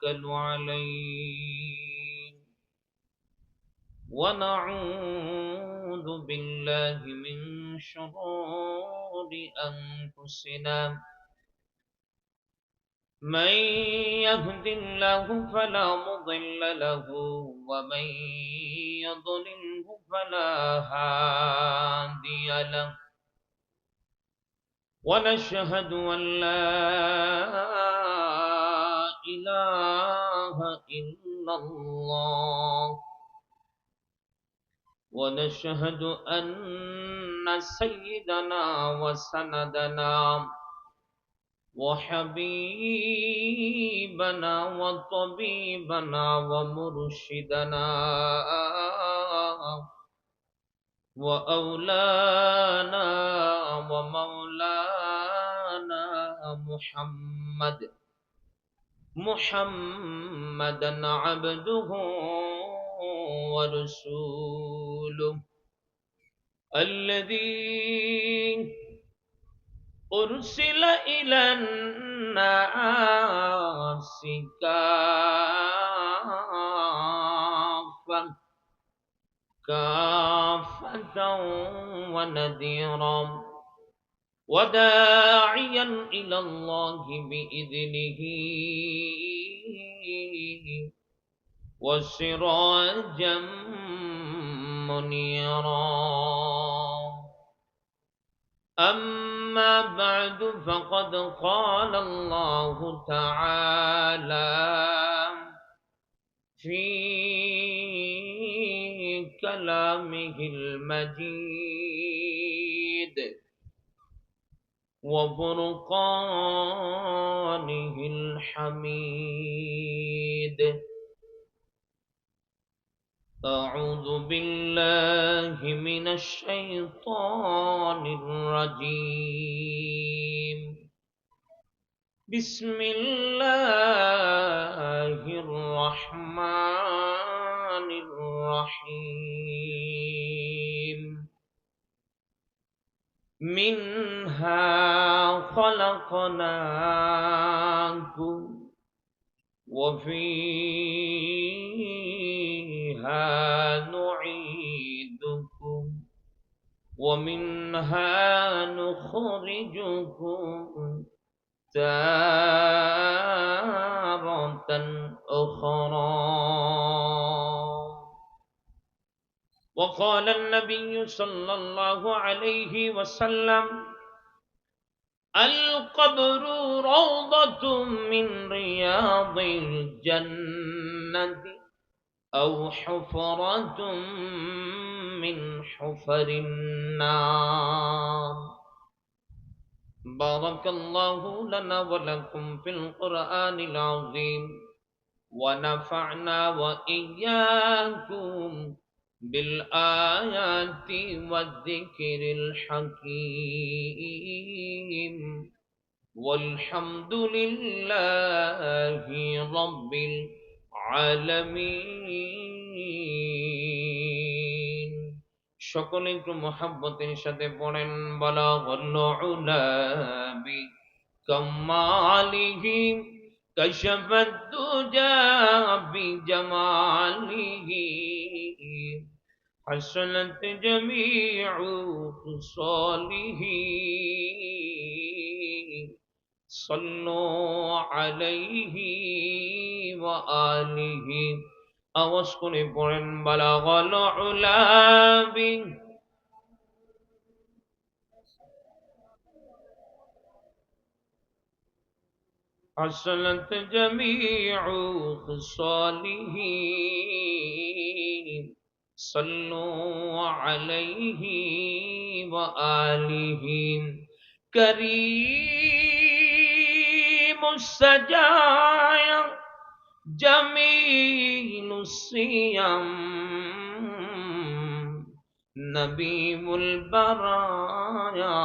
ونتوكل عليه ونعوذ بالله من شرور أنفسنا من يهد الله فلا مضل له ومن يضلله فلا هادي له ونشهد أن لا إله إلا الله ونشهد أن سيدنا وسندنا وحبيبنا وطبيبنا ومرشدنا وأولانا ومولانا محمدا عبده ورسوله الذي أرسل إلى الناس كافة ونذيرا وداعيا إلى الله بإذنه وسراجا منيرا أما بعد فقد قال الله تعالى في كلامه المجيد وفرقانه الحميد أعوذ بالله من الشيطان الرجيم بسم الله الرحمن الرحيم منها خلقناكم وفيها نعيدكم ومنها نخرجكم تارة أخرى وقال النبي صلى الله عليه وسلم القبر روضة من رياض الجنة أو حفرة من حفر النار بارك الله لنا ولكم في القرآن العظيم ونفعنا وإياكم بالآيات والذكر الحكيم والحمد لله رب العالمين সকলে একটু মুহাব্বতের সাথে পড়েন বালাগাল উলা বিকামালিহি কাশাফাত দুজা বিজামালিহি حسنت جميع خصاله صلوا عليه وآله আওয়াজ করে পড়েন বালাগাল উলা বি حسنت جميع خصاله صلوا عليه وآله كريم السجايا جميل الصيام نبي البرايا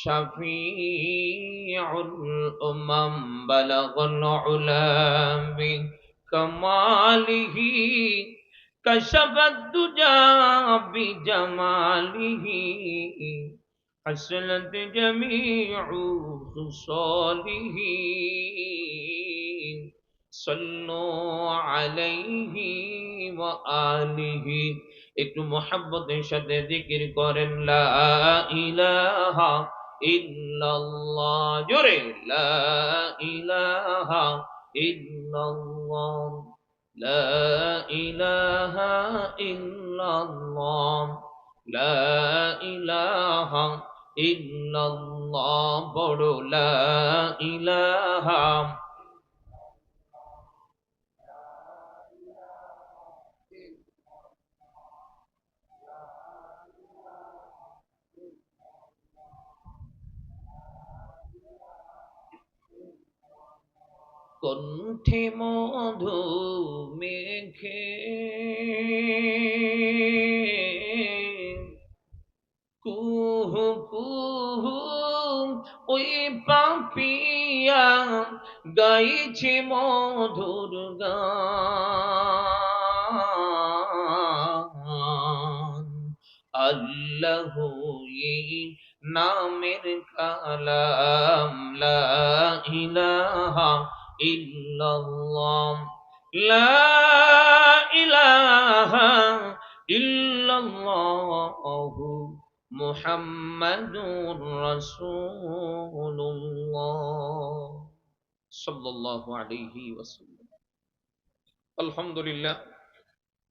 شفيع الأمم بلغ العلا بكماله كشف الدجى بجماله حسنت جميع خصاله صلوا عليه وآله একটু মোহাব্বতের সাথে জিকির করেন লা ইলাহা ইল্লাল্লাহ জোরে লা ইলাহা ইল্লাল্লাহ লা ইলাহা ইল্লাল্লাহ লা ইলাহা ইল্লাল্লাহ বড় লা ইলাহা কণ্ঠে মধু মেখে কুহু কুহু ওই পাপিয়া গাইছে মধুর গান আল্লাহ নামের কালাম লা ইলাহা ইল্লাল্লাহ লা ইলাহা ইল্লাল্লাহু মুহাম্মাদুর রাসূলুল্লাহ সাল্লাল্লাহু আলাইহি ওয়াসাল্লাম। আলহামদুলিল্লাহ,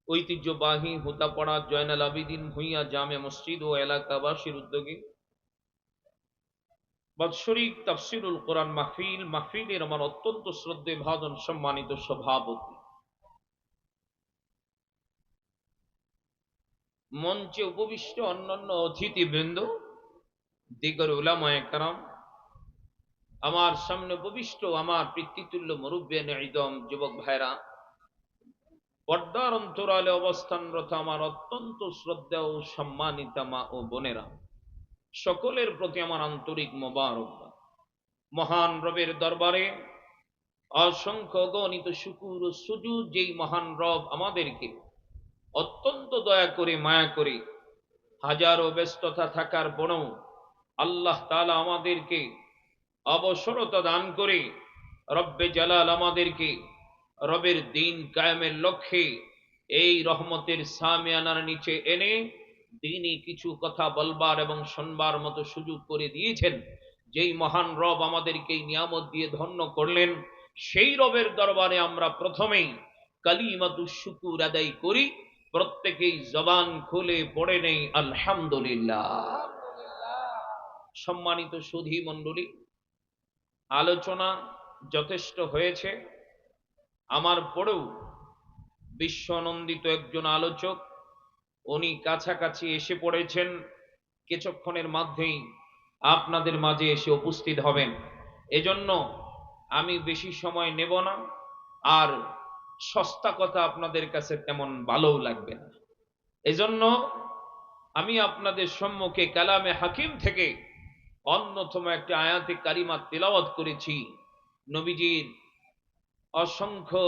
ঐতিহ্যবাহী হোতাপাড়া জয়নাল আবিদিন ভূঁইয়া জামে মসজিদ ও এলাকাবাসীর উদ্যোগে বাৎসরিক তাফসিরুল কোরআন মাহফিলের আমার অত্যন্ত শ্রদ্ধে ভাজন সম্মানিত সভাপতি, মঞ্চে উপবিষ্ট অন্যান্য অতিথিবৃন্দ, দিগর উলামায়ে কেরাম, আমার সামনে উপবিষ্ট আমার পিতৃতুল্য মুরব্বিয়ান ইদম যুবক ভাইরা, পর্দার অন্তরালে অবস্থানরত আমার অত্যন্ত শ্রদ্ধা ও সম্মানিতা মা ও বোনেরা, সকলের প্রতি আমার আন্তরিক মোবারকবাদ। মহান রবের দরবারে অসংখ্য অগণিত শুকুর ও সুজুদ, যেই মহান রব আমাদেরকে অত্যন্ত দয়া করে মায়া করে হাজারো ব্যস্ততা থাকার পরেও আল্লাহ তাআলা আমাদেরকে অবসরতা দান করে রব্বে জালাল আমাদেরকে রবের দিন কায়েমের লক্ষ্যে এই রহমতের সামিয়ানার নিচে এনে দিনই কিছু কথা বলবার এবং শুনবার মতো সুযোগ করে দিয়েছেন। যেই মহান রব আমাদেরকে এই নিয়ামত দিয়ে ধন্য করলেন, সেই রবের দরবারে আমরা প্রথমেই কালিমাতুশ শুকুর আদায় করি। প্রত্যেকেই জবান খুলে পড়ে নেই আলহামদুলিল্লাহ। সম্মানিত সুধী মণ্ডলী, আলোচনা যথেষ্ট হয়েছে। আমার পরেও বিশ্বনন্দিত একজন আলোচক, উনি কাছাকাছি এসে পড়েছেন, কিছুক্ষণের মধ্যেই আপনাদের মাঝে এসে উপস্থিত হবেন। এজন্য আমি বেশি সময় নেব না, আর সস্তা কথা আপনাদের কাছে তেমন ভালোও লাগবে না। এজন্য আমি আপনাদের সম্মুখে কালামে হাকিম থেকে অন্যতম একটি আয়াতে কারিমা তিলাওয়াত করেছি। নবীজির অসংখ্য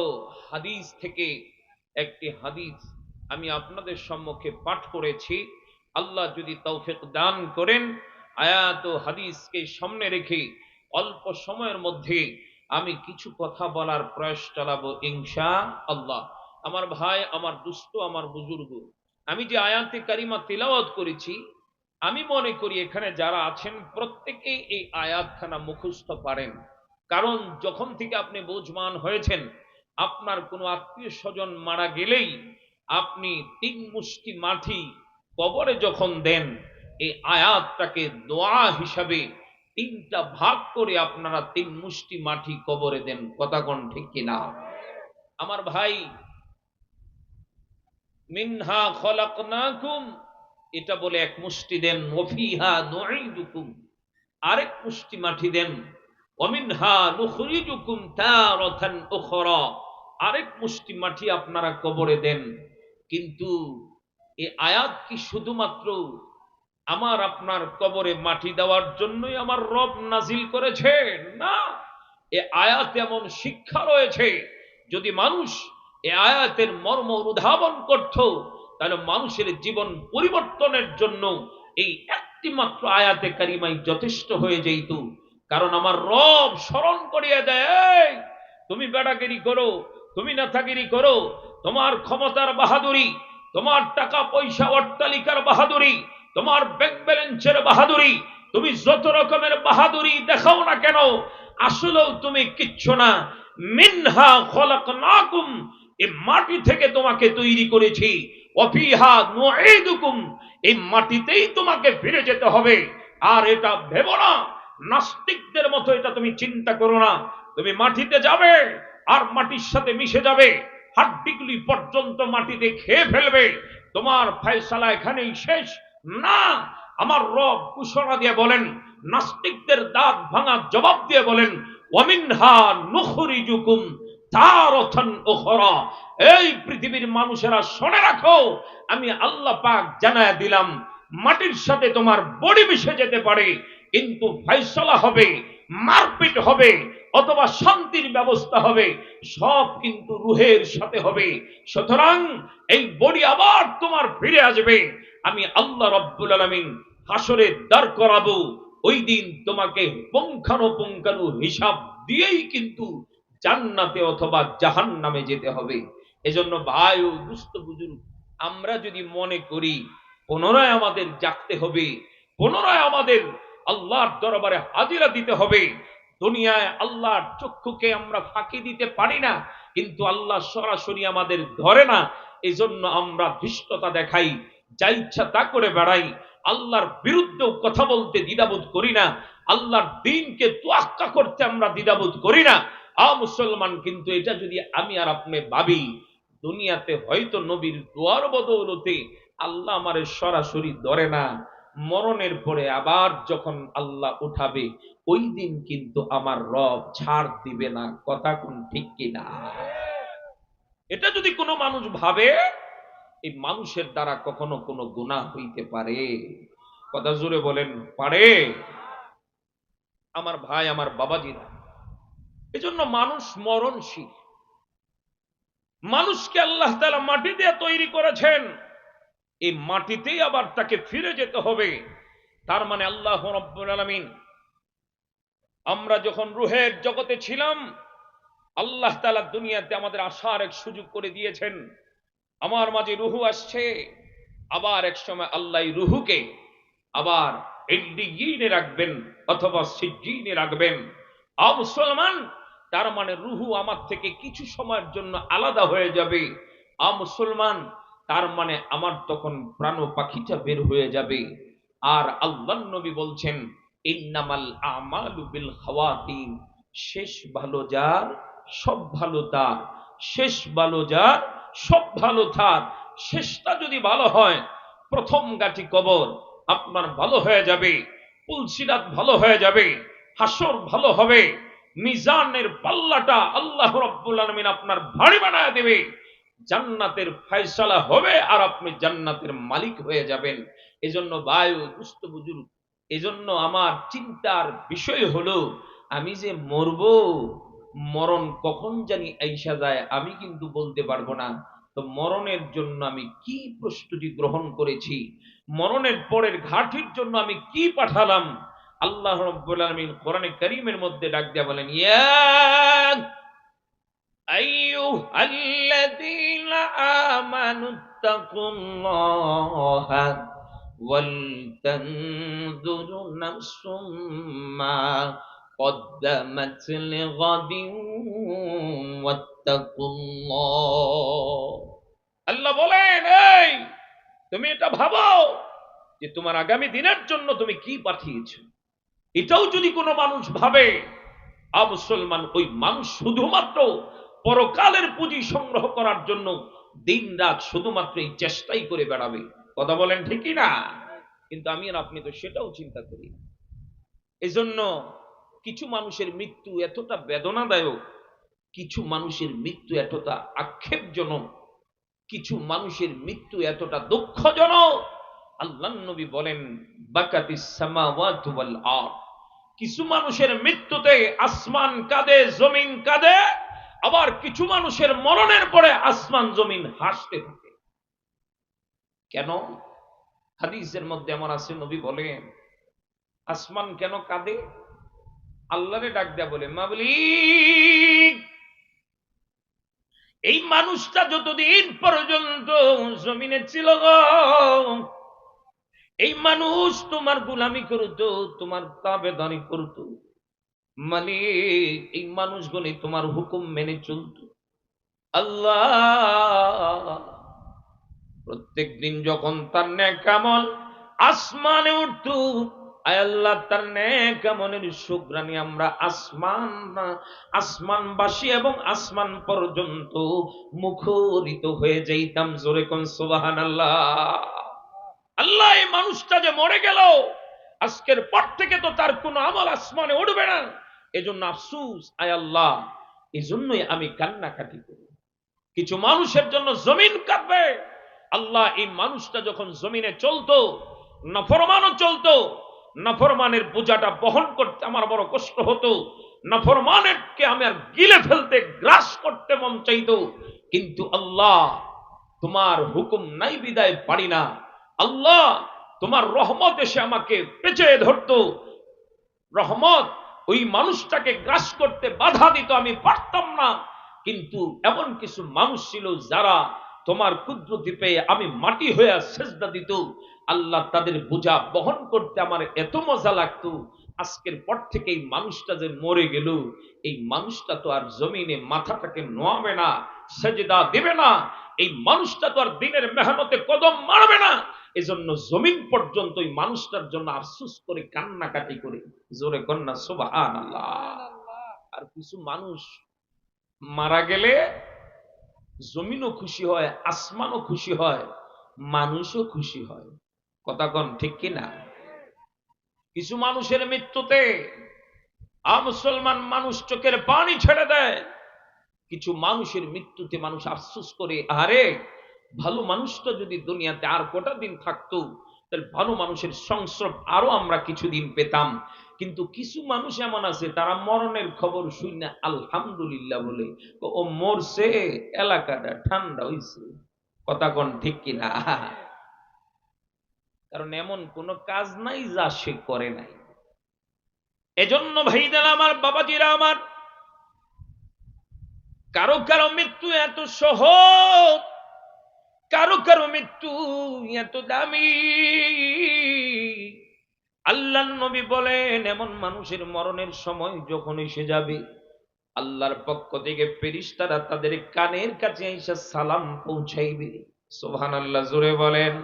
হাদিস থেকে একটি হাদিস আমি আপনাদের সম্মুখে পাঠ করেছি। আল্লাহ যদি তৌফিক দান করেন, আয়াত ও হাদিসকে সামনে রেখে অল্প সময়ের মধ্যে আমি কিছু কথা বলার প্রয়াস চালাবো ইনশাআল্লাহ। আমার ভাই, আমার দুস্থ, আমার বুজুর্গ, আমি যে আয়াতে কারিমা তিলাওয়াত করেছি, আমি মনে করি এখানে যারা আছেন প্রত্যেকেই এই আয়াতখানা মুখস্থ পারেন। কারণ যখন থেকে আপনি বুঝমান হয়েছেন, আপনার কোনো আত্মীয় স্বজন মারা গেলেই আপনি 3 মুষ্টি মাটি কবরে যখন দেন, এই আয়াতটাকে দোয়া হিসাবে 3টা ভাগ করে আপনারা 3 মুষ্টি মাটি কবরে দেন। কথা কোন ঠিক কিনা? আমার ভাই, মিনহা খলাকনাকুম, এটা বলে 1 মুষ্টি দেন। ওয়াফিহা নুঈদুকুম, আরেক মুষ্টি মাটি দেন। ওয়ামিনহা নুখরিজুকুম তারাতান উখরা, আরেক মুষ্টি মাটি আপনারা কবরে দেন। কিন্তু এই আয়াত কি শুধুমাত্র আমার আপনার কবরে মাটি দেওয়ার জন্যই আমার রব নাজিল করেছে? না, এই আয়াতে এমন শিক্ষা রয়েছে, যদি মানুষ এই আয়াতের মর্ম অনুধাবন করত, তাহলে মানুষের জীবন পরিবর্তনের জন্য এই একটি মাত্র আয়াতে কারিমাই যথেষ্ট হয়ে যেত। কারণ আমার রব স্মরণ করিয়ে দেয়, এই তুমি বেড়াগিরি করো, তুমি নেতাগিরি করো, তোমার ক্ষমতার বাহাদুরি, তোমার টাকা পয়সা অট্টালিকার বাহাদুরি, তোমার ব্যাংক ব্যালেন্সের বাহাদুরি, তুমি যত রকমের বাহাদুরি দেখাও না কেন, আসলেও তুমি কিচ্ছু না। মিনহা খলাকনাকুম, এই মাটি থেকে তোমাকে তৈরি করেছি, ওয়াফিহা নুঈদুকুম, এই মাটিতেই তোমাকে ফিরে যেতে হবে। আর এটা ভেবো না, নাস্তিকদের মতো এটা তুমি চিন্তা করো না, তুমি মাটিতে যাবে আর মাটির সাথে মিশে যাবে, হাড্ডিগুলি পর্যন্ত মাটিতে খেয়ে ফেলবে, তোমার ফয়সালা এখানেই শেষ। না, আমার রব ঘোষণা দিয়ে বলেন, নাস্তিকদের দাঁত ভাঙা জবাব দিয়ে বলেন, ওয়ামিনহা নুখরিজুকুম তারাতান উখরা, এই পৃথিবীর মানুষেরা শুনে রাখো, আমি আল্লাহ পাক জানায়া দিলাম, মাটির সাথে তোমার বডি মিশে যেতে পারে, কিন্তু ফয়সালা হবে, মারপিট হবে, অথবা শান্তির ব্যবস্থা হবে, সব কিন্তু রুহের সাথে হবে। সুতরাং এই বডি আবার তোমার ফিরে আসবে, আমি আল্লাহ রাব্বুল আলামিন হাসরে দাঁড় করাবো, ওই দিন তোমাকে পুঙ্খানুপুঙ্খানু হিসাব দিয়েই কিন্তু জান্নাতে অথবা জাহান্নামে যেতে হবে। এজন্য ভাই ও দুস্থ বুজুর্গ, আমরা যদি মনে করি পুনরায় আমাদের জাগতে হবে, পুনরায় আমাদের আল্লাহর দরবারে হাজিরা দিতে হবে, দুনিয়ায় আল্লাহর চক্ষুকে আমরা ফাঁকি দিতে পারি না, কিন্তু আল্লাহ সরাসরি আমাদের ধরে না, এজন্য আমরা ধৃষ্টতা দেখাই, যা ইচ্ছা তা করে বেড়াই, আল্লাহর বিরুদ্ধেও কথা বলতে দ্বিধাবোধ করি না, আল্লাহর দ্বীনকে তোয়াক্কা করতে আমরা দ্বিধাবোধ করি না। মুসলমান, কিন্তু এটা যদি আমি আর আপনি ভাবি, দুনিয়াতে হয়তো নবীর দোয়ার বদৌলতে আল্লাহ আমারে সরাসরি ধরে না, মরণের পরে আবার যখন আল্লাহ উঠাবে, ওই দিন কিন্তু আমার রব ছাড় দিবে না। কথা কোন ঠিক কিনা? এটা যদি কোনো মানুষ ভাবে, এই মানুষের দ্বারা কখনো কোনো গুনাহ হইতে পারে? কথা জোরে বলেন, পারে? আমার ভাই, আমার বাবাজিরা, এজন্য মানুষ মরণশীল, মানুষকে আল্লাহ তাআলা মাটি দিয়ে তৈরি করেছেন, এই মাটিতেই আবার তাকে ফিরে যেতে হবে। তার মানে আল্লাহ রাব্বুল আলামিন, আমরা যখন রুহের জগতে ছিলাম, আল্লাহ তাআলা দুনিয়াতে আমাদের আসার এক সুযোগ করে দিয়েছেন, আমার মাঝে রুহু আসছে, আবার এক সময় আল্লাহ রুহুকে আবার ইল্লিয়িনে রাখবেন অথবা সিজ্জিনে রাখবেন। মুসলমান, তার মানে রুহু আমার থেকে কিছু সময়ের জন্য আলাদা হয়ে যাবে। মুসলমান, তার মানে আমার তখন প্রাণ পাখিটা বের হয়ে যাবে। আর আল্লাহর নবী বলছেন, ইন্নামাল আমালু বিল খাওয়াতিম, শেষ ভালো যার সব ভালো তার, শেষ ভালো যার সব ভালো তার। শেষটা যদি ভালো হয়, প্রথম গাটি কবর আপনার ভালো হয়ে যাবে, পুলসিরাত ভালো হয়ে যাবে, হাসর ভালো হবে, মিজানের পাল্লাটা আল্লাহ রাব্বুল আলামিন আপনার ভারী বানায় দেবে, জান্নাতের ফয়সালা হবে আর আপনি জান্নাতের মালিক হয়ে যাবেন। এজন্য ভাই ও দুস্থ বুজুর্গ, এজন্য আমার চিন্তার বিষয় হলো, আমি যে মরব, মরণ কখন জানি আইসা যায় আমি কিন্তু বলতে পারবো না। তো মরণের জন্য আমি কি প্রস্তুতি গ্রহণ করেছি, মরণের পরের ঘাটির জন্য আমি কি পাঠালাম, আল্লাহ রাব্বুল আলামিন কোরআনে কারীমের মধ্যে ডাক দিয়া বলেন, ইয়া আইয়ুহাল্লাযীনা আমানুত্তাকুল্লাহা ওয়াল তানজুরু নাফসুম মা কদ্দামাত লিগাদিন ওয়াত্তাকুল্লাহ। আল্লাহ বলেন, এই তুমি এটা ভাবো যে তোমার আগামী দিনের জন্য তুমি কি পাঠিয়েছো। এটাও যদি কোনো মানুষ ভাবে, মুসলমান, ওই মানুষ শুধুমাত্র পরকালের পুঁজি সংগ্রহ করার জন্য দিন রাত শুধুমাত্র এই চেষ্টাই করে বেড়াবে। কথা বলেন ঠিকই না? কিন্তু আমি আর আপনি তো সেটাও চিন্তা করি। এজন্য কিছু মানুষের মৃত্যু এতটা বেদনাদায়ক, কিছু মানুষের মৃত্যু এতটা আক্ষেপজনক, কিছু মানুষের মৃত্যু এতটা দুঃখজনক। আল্লাহর নবী বলেন, বাকাতিস সামাওয়াতু ওয়াল আরদ, কিছু মানুষের মৃত্যুতে আসমান কাঁদে, জমিন কাঁদে, আবার কিছু মানুষের মরণের পরে আসমান জমিন হাসতে থাকে। কেন? হাদিসের মধ্যে আমার আছে, নবী বলেন আসমান কেন কাঁদে? আল্লাহরে ডাক দেয়া বলে, মাবলিক, এই মানুষটা যতদিন পর্যন্ত জমিনে ছিল গো, এই মানুষ তোমার গোলামি করতো, তোমার তাবেদারি করতো, মালিক এই মানুষগুলি তোমার হুকুম মেনে চলত। আল্লাহ প্রত্যেক দিন যখন তার নেক আমল আসমানে উঠত, আয় আল্লাহ তার নেক আমলের সুগ্রাণী আমরা আসমানবাসী এবং আসমান পর্যন্ত মুখরিত হয়ে যাইতাম। জোরে কোন সুবহানাল্লাহ। আল্লাহ এই মানুষটা যে মরে গেল, আজকের পর থেকে তো তার কোনো আমল আসমানে উঠবে না, এজন্য আফসুস, আয় আল্লাহ এজন্যই আমি কান্নাকাটি করি। কিছু মানুষের জন্য জমিন কাঁদবে। আল্লাহ এই মানুষটা যখন জমিনে চলতো, নাফরমানও চলতো, নাফরমানের বোঝাটা বহন করতে আমার বড় কষ্ট হতো, নাফরমানেরকে আমি আর গিলে ফেলতে, গ্রাস করতে মন চাইতো, কিন্তু আল্লাহ তোমার হুকুম নাই বিদায় পারি না। আল্লাহ তোমার রহমত এসে আমাকে পেঁচিয়ে ধরতো, রহমত ওই মানুষটাকে গ্রাস করতে বাধা দিত, আমি পারতাম না। কিন্তু এমন কিছু মানুষ ছিল যারা তোমার কুদরতি পেয়ে আমি মাটি হয়ে সেজদা দিত। আল্লাহ তাদের বোঝা বহন করতে আমার এত মজা লাগতো। আজকের পর থেকে এই মানুষটা যে মরে গেল, এই মানুষটা তো আর জমিনে মাথাটাকে নোয়াবে না, সেজদা দেবে না, এই মানুষটা তো আর দিনের মেহনতে কদম মারবে না। এজন্য জমিন পর্যন্ত ওই মানুষটার জন্য আফসোস করে কান্নাকাটি করে। জোরে কন্যা সুবহানাল্লাহ। আর কিছু মানুষ মারা গেলে জমিনও খুশি হয়, আসমানও খুশি হয়, মানুষও খুশি হয়। কথা কন ঠিক কিনা? কিছু মানুষের মৃত্যুতে মুসলমান মানুষ চোখের পানি ছেড়ে দেয়, কিছু মানুষের মৃত্যুতে মানুষ আফসোস করে, আরে ভালো মানুষটা যদি দুনিয়াতে আর কটা দিন থাকতো, তাহলে ভালো মানুষের সংস্রব আরো আমরা কিছুদিন পেতাম। কিন্তু কিছু মানুষ এমন আছে, তারা মরণের খবর শুনে আলহামদুলিল্লাহ বলে, ও মরছে, এলাকাটা ঠান্ডা হইছে। কথা কোন ঠিক কিনা? কারণ এমন কোন কাজ নাই যা সে করে নাই। এজন্য ভাইদার আমার, বাবাজিরা আমার, কারো কারো মৃত্যু এত সহজ, কারো কারো মৃত্যু এত দামি। আল্লাহর নবী বলেন, এমন মানুষের মরণের সময় যখন এসে যাবে, আল্লাহর পক্ষ থেকে ফেরেশতারা তাদের কানের কাছে এসে সালাম পৌঁছাইবে। সুবহানাল্লাহ, জোরে বলেন।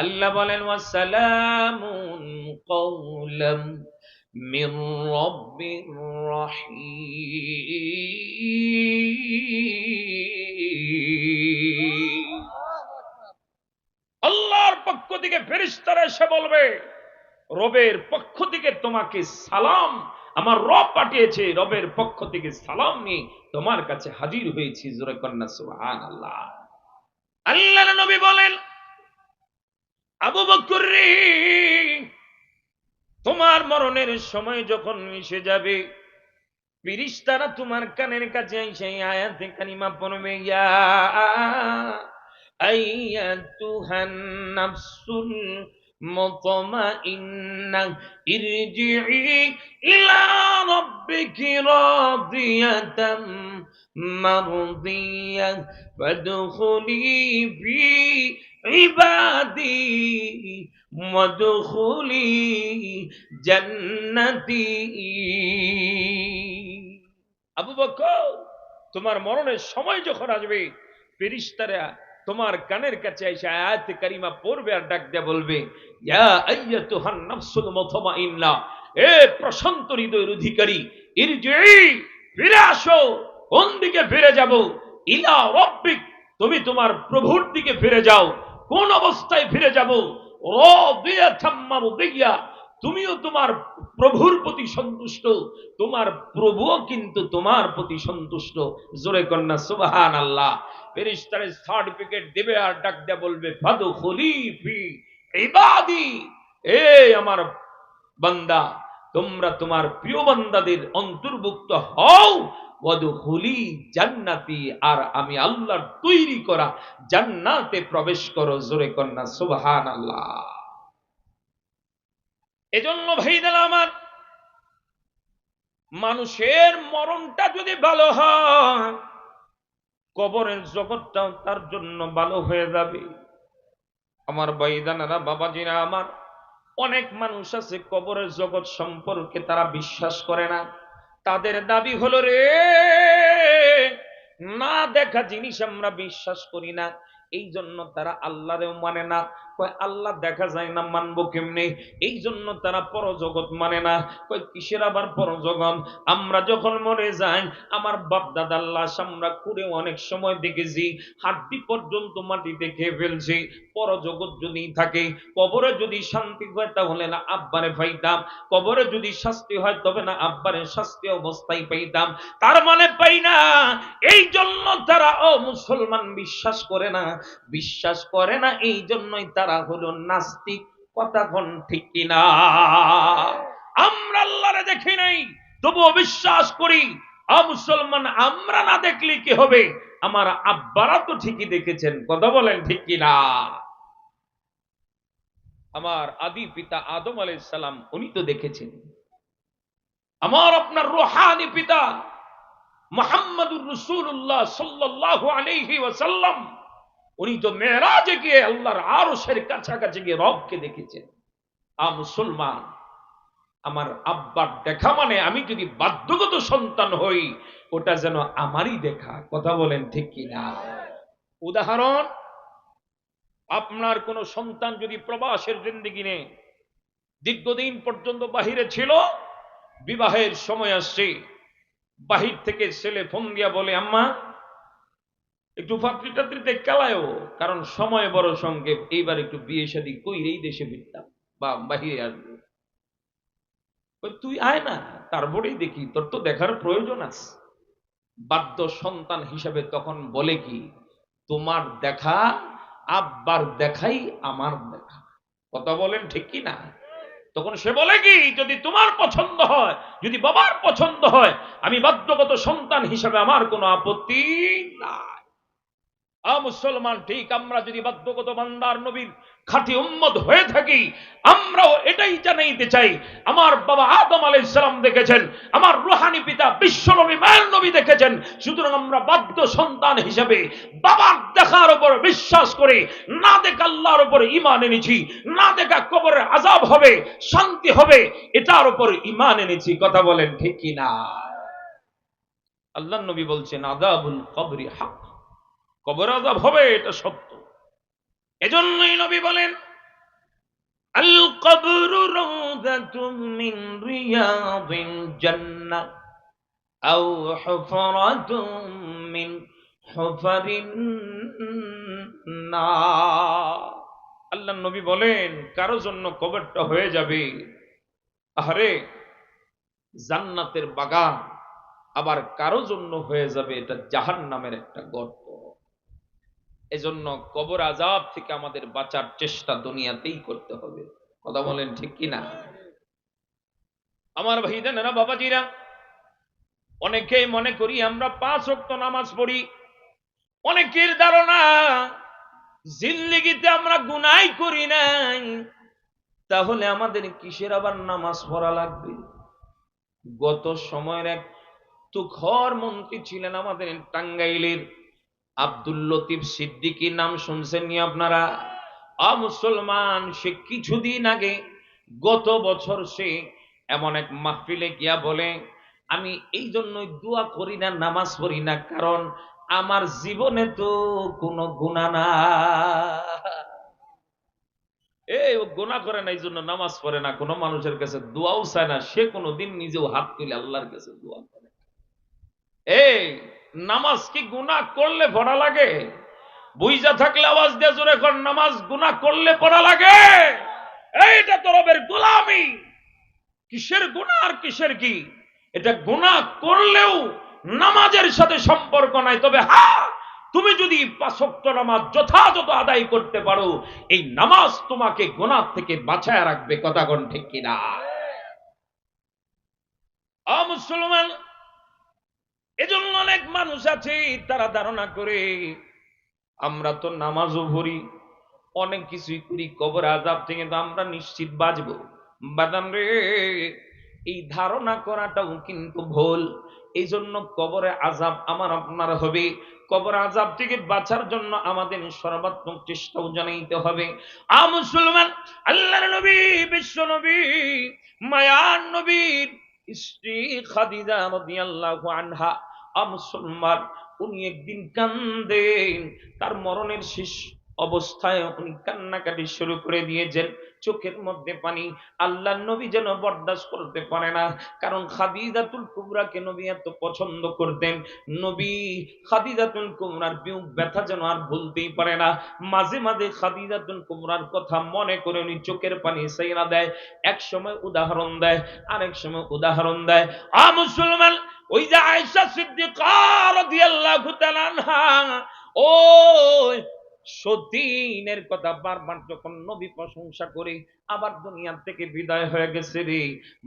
আল্লাহ বলেন, ওয়াসালামুন কওলাম মির রাব্বির রাহিম। আল্লাহর পক্ষ থেকে ফেরেশতারা এসে বলবে, রবের পক্ষ থেকে তোমাকে সালাম, আমার রব পাঠিয়েছে, রবের পক্ষ থেকে সালাম নিয়ে তোমার কাছে হাজির হয়েছি। জোরে কন্যা সুবহানাল্লাহ। আল্লাহর নবী বলেন, আবু বকর রে, তোমার মরণের সময় যখন এসে যাবে, ফেরেশতারা তোমার কানের কাছে এসে আয়াতে কারিমা পড়বে, ইয়া আইয়াতুহান নাফসুল মুতমাইন্না ইরজিই ইলা রাব্বিকি রাদিয়াতাম মারদিয়া ফাদখুলি ফি ইবাদি ওয়াদখুলি জান্নাতি। আবু বকর, তোমার মরণের সময় যখন আসবে, ফেরেশতারা তোমার কানের কাছে এসে আয়াতে কারিমা পড়বে আর ডাক দিয়ে বলবে, ইয়া আইয়াতুহান নাফসুল মুতমাইন্না, এ প্রশান্ত হৃদয়ের অধিকারী, ইরজিই, ফিরে আসো। কোন দিকে ফিরে যাব? ইলা রাব্বিক, তুমি তোমার প্রভুর দিকে ফিরে যাও। কোন অবস্থায় ফিরে যাব? রাদিয়াতাম মারদিয়া, তুমিও তোমার প্রভুর প্রতি সন্তুষ্ট, তোমার প্রভুও কিন্তু তোমার প্রতি সন্তুষ্ট। জোরে কন্যা সুবহানাল্লাহ। ফেরেশতারা সার্টিফিকেট দিবে আর ডাক দিয়ে বলবে, ফাদখুলি ফি ইবাদি, এ আমার বান্দা, তোমরা তোমার প্রিয় বান্দাদের অন্তর্ভুক্ত হও। ওয়াদখুলি জান্নাতি, আর আমি আল্লাহর তৈরি করা জান্নাতে প্রবেশ করো। জোরে কন্যা সুবহানাল্লাহ। এজন্য ভাইদের আমার, মানুষের মরণটা যদি ভালো হয়, কবরের জগৎটাও তার জন্য ভালো হয়ে যাবে। আমার ভাইদানারা, বাবাজিরা আমার, অনেক মানুষ আছে কবরের জগৎ সম্পর্কে তারা বিশ্বাস করে না। তাদের দাবি হলো, রে না দেখা জিনিস আমরা বিশ্বাস করি না, এই জন্য তারা আল্লাহরেও মানে না। কয় আল্লাহ দেখা যায় না, মানবো কেমনে? এই জন্য তারা পরজগৎ মানে না। কয় কিসের আবার পরজগৎ? আমরা যখন মরে যাই, আমার বাপ দাদার লাশ আমরা কুড়ে অনেক সময় দেখেছি, হাড্ডি পর্যন্ত মাটিতে খেয়ে ফেলছি। পরজগৎ যদি থাকে, কবরে যদি শান্তি হয় তাহলে না আব্বারে পাইতাম, কবরে যদি শাস্তি হয় তবে না আব্বারে শাস্তি অবস্থায় পাইতাম। তার মানে পাই না। এই জন্য তারা মুসলমান বিশ্বাস করে না। বিশ্বাস করে না এই জন্যই তারা হলো নাস্তিক। কথা কোন ঠিক কিনা? আমরা আল্লাহরে দেখি নাই, তবুও বিশ্বাস করি। মুসলমান আমরা না দেখলে কি হবে? আমার আব্বারা তো ঠিকই দেখেছেন। কথা বলেন ঠিক কিনা? আমার আদি পিতা আদম আলাইহিস সালাম উনি তো দেখেছেন। আমার আপনার রূহানি পিতা মুহাম্মদুর রাসূলুল্লাহ সাল্লাল্লাহু আলাইহি ওয়াসাল্লাম উনি তো মেরাজে গিয়ে আল্লাহর আরশের কাছাকাছি গিয়ে রবকে দেখেছেন। মুসলমান, আমার আব্বার দেখা মানে আমি যদি বাধ্যগত সন্তান হই, ওটা যেন আমারই দেখা। কথা বলেন ঠিক কিনা? উদাহরণ, আপনার কোন সন্তান যদি প্রবাসের জিন্দেগি নে দীর্ঘদিন পর্যন্ত বাহিরে ছিল, বিবাহের সময় আসছে, বাহির থেকে ছেলে ফোন দিয়া বলে, আম্মা একটু পাত্রী টাত্রীতে কেলায়ও, কারণ সময় বড় সংক্ষেপ, এইবার একটু বিয়ে শাদী কইরেই দেশে ফিরতাম বা বাহিরে আসবো। তুই আয় না, তারপরেই দেখি, তোর তো দেখার প্রয়োজন আছে। বাধ্য সন্তান হিসাবে তখন বলে কি, তোমার দেখা আব্বার দেখাই আমার দেখা। কথা বলেন ঠিক কি না? তখন সে বলে কি, যদি তোমার পছন্দ হয়, যদি বাবার পছন্দ হয়, আমি বাধ্যগত সন্তান হিসাবে আমার কোনো আপত্তি নাই। মুসলমান, ঠিক আমরা যদি বাধ্যগত বান্দার নবীর খাঁটি উম্মত হয়ে থাকি, আমরাও এটাই জানাইতে চাই। আমার বাবা আদম আলাইহিস সালাম দেখেছেন, আমার রূহানি পিতা বিশ্বনবী মায়ের নবী দেখেছেন। সুতরাং আমরা বাধ্য সন্তান হিসেবে বাবার দেখার উপর বিশ্বাস করে, না দেখা আল্লাহর উপর ঈমান এনেছি, না দেখা কবরের আযাব হবে, শান্তি হবে, এটার উপর ঈমান এনেছি। কথা বলেন ঠিক কি না? আল্লাহর নবী বলছেন, আযাবুল কবরি হক, কবর আযাব হবে, এটা সত্য। এজন্যই নবী বলেন, আল কবরু রাউযাতুম মিন রিয়াদিল জান্নাহ আও হুফরাতুম মিন হুফারিন নার। আল্লাহর নবী বলেন, কারো জন্য কবরটা হয়ে যাবে আরে জান্নাতের বাগান, আবার কারো জন্য হয়ে যাবে এটা জাহান্নামের একটা গর্ত। এজন্য কবর আযাব থেকে আমাদের বাঁচার চেষ্টা দুনিয়াতেই করতে হবে। কথা বলেন ঠিক কিনা? আমার ভাইদেরা, বাবাজিরা, অনেকেই মনে করি আমরা 5 ওয়াক্ত নামাজ পড়ি। অনেকের ধারণা জিন্দেগিতে আমরা গুনাহ করি নাই, তাহলে আমাদের কিসের আবার নামাজ পড়া লাগবে? গত সময়ের এক তুখর মন্ত্রী ছিলেন আমাদের টাঙ্গাইলের, আব্দুল লতিফ সিদ্দিকী, নাম শুনছেন নি আপনারা? মুসলমান, সে কিছুদিন আগে, গত বছর, সে এমন এক মাহফিলে গিয়া বলে, আমি এই জন্যই দোয়া করি না, নামাজ পড়ি না, কারণ আমার জীবনে তো কোনো গুনাহ না। ও গুনাহ করে না, এই জন্য নামাজ পড়ে না, কোনো মানুষের কাছে দোয়াও চায় না, সে কোনোদিন নিজেও হাত তুলে আল্লাহর কাছে দোয়া করে। নামাজ কি গুনাহ করলে পড়া লাগে? বুঝা থাকলে আওয়াজ দিয়ে জোরে কর, নামাজ গুনাহ করলে পড়া লাগে? এইটা তো রবের গোলামি। কিসের গুনাহ আর কিসের কি? এটা গুনাহ করলেও নামাজের সাথে সম্পর্ক নাই। তবে হ্যাঁ, তুমি যদি 5 ওয়াক্ত নামাজ যথাযথ আদায় করতে পারো, এই নামাজ তোমাকে গুনাহ থেকে বাঁচায় রাখবে। কথা কোন ঠিক কিনা? মুসলমান, এজন্য অনেক মানুষ আছে তারা ধারণা করে আমরা তো নামাজও পড়ি, অনেক কিছুই করি, কবর আযাব থেকে তো আমরা নিশ্চিত বাঁচবো। বাদাম রে, এই ধারণা করাটাও কিন্তু ভুল। এই জন্য কবরে আযাব আমার আপনার হবে। কবর আযাব থেকে বাঁচার জন্য আমাদের সর্বাত্মক চেষ্টাও জানাইতে হবে। মুসলমান, আল্লাহর নবী, বিশ্ব নবী, মায়ার নবীর স্ত্রী খাদিজা রাদিয়াল্লাহু আনহা, মুসলমান, উনি একদিন কান্দেন। তার মরণের শেষ অবস্থায় উনি কান্নাকাটি শুরু করে দিয়েছেন, চোখের মধ্যে পানি। আল্লাহর নবী যেন বরদাস্ত করতে পারে না, কারণ খাদিজাতুল কুবরাকে নবী এত পছন্দ করতেন। নবী খাদিজাতুল কুবরার বিয়োগ ব্যথা যেন আর ভুলতেই পারে না। মাঝে মাঝে খাদিজাতুল কুবরার কথা মনে করে উনি চোখের পানি ছাইরা দেয়। এক সময় উদাহরণ দেয়, আরেক সময় উদাহরণ দেয়। মুসলমান, ওই যে আয়েশা সিদ্দিকা রাদিয়াল্লাহু তাআলা আনহা, ও সতীনের কথা বারবার যখন নবী প্রশংসা করে আবার দুনিয়া থেকে বিদায় হয়ে গেছে রে,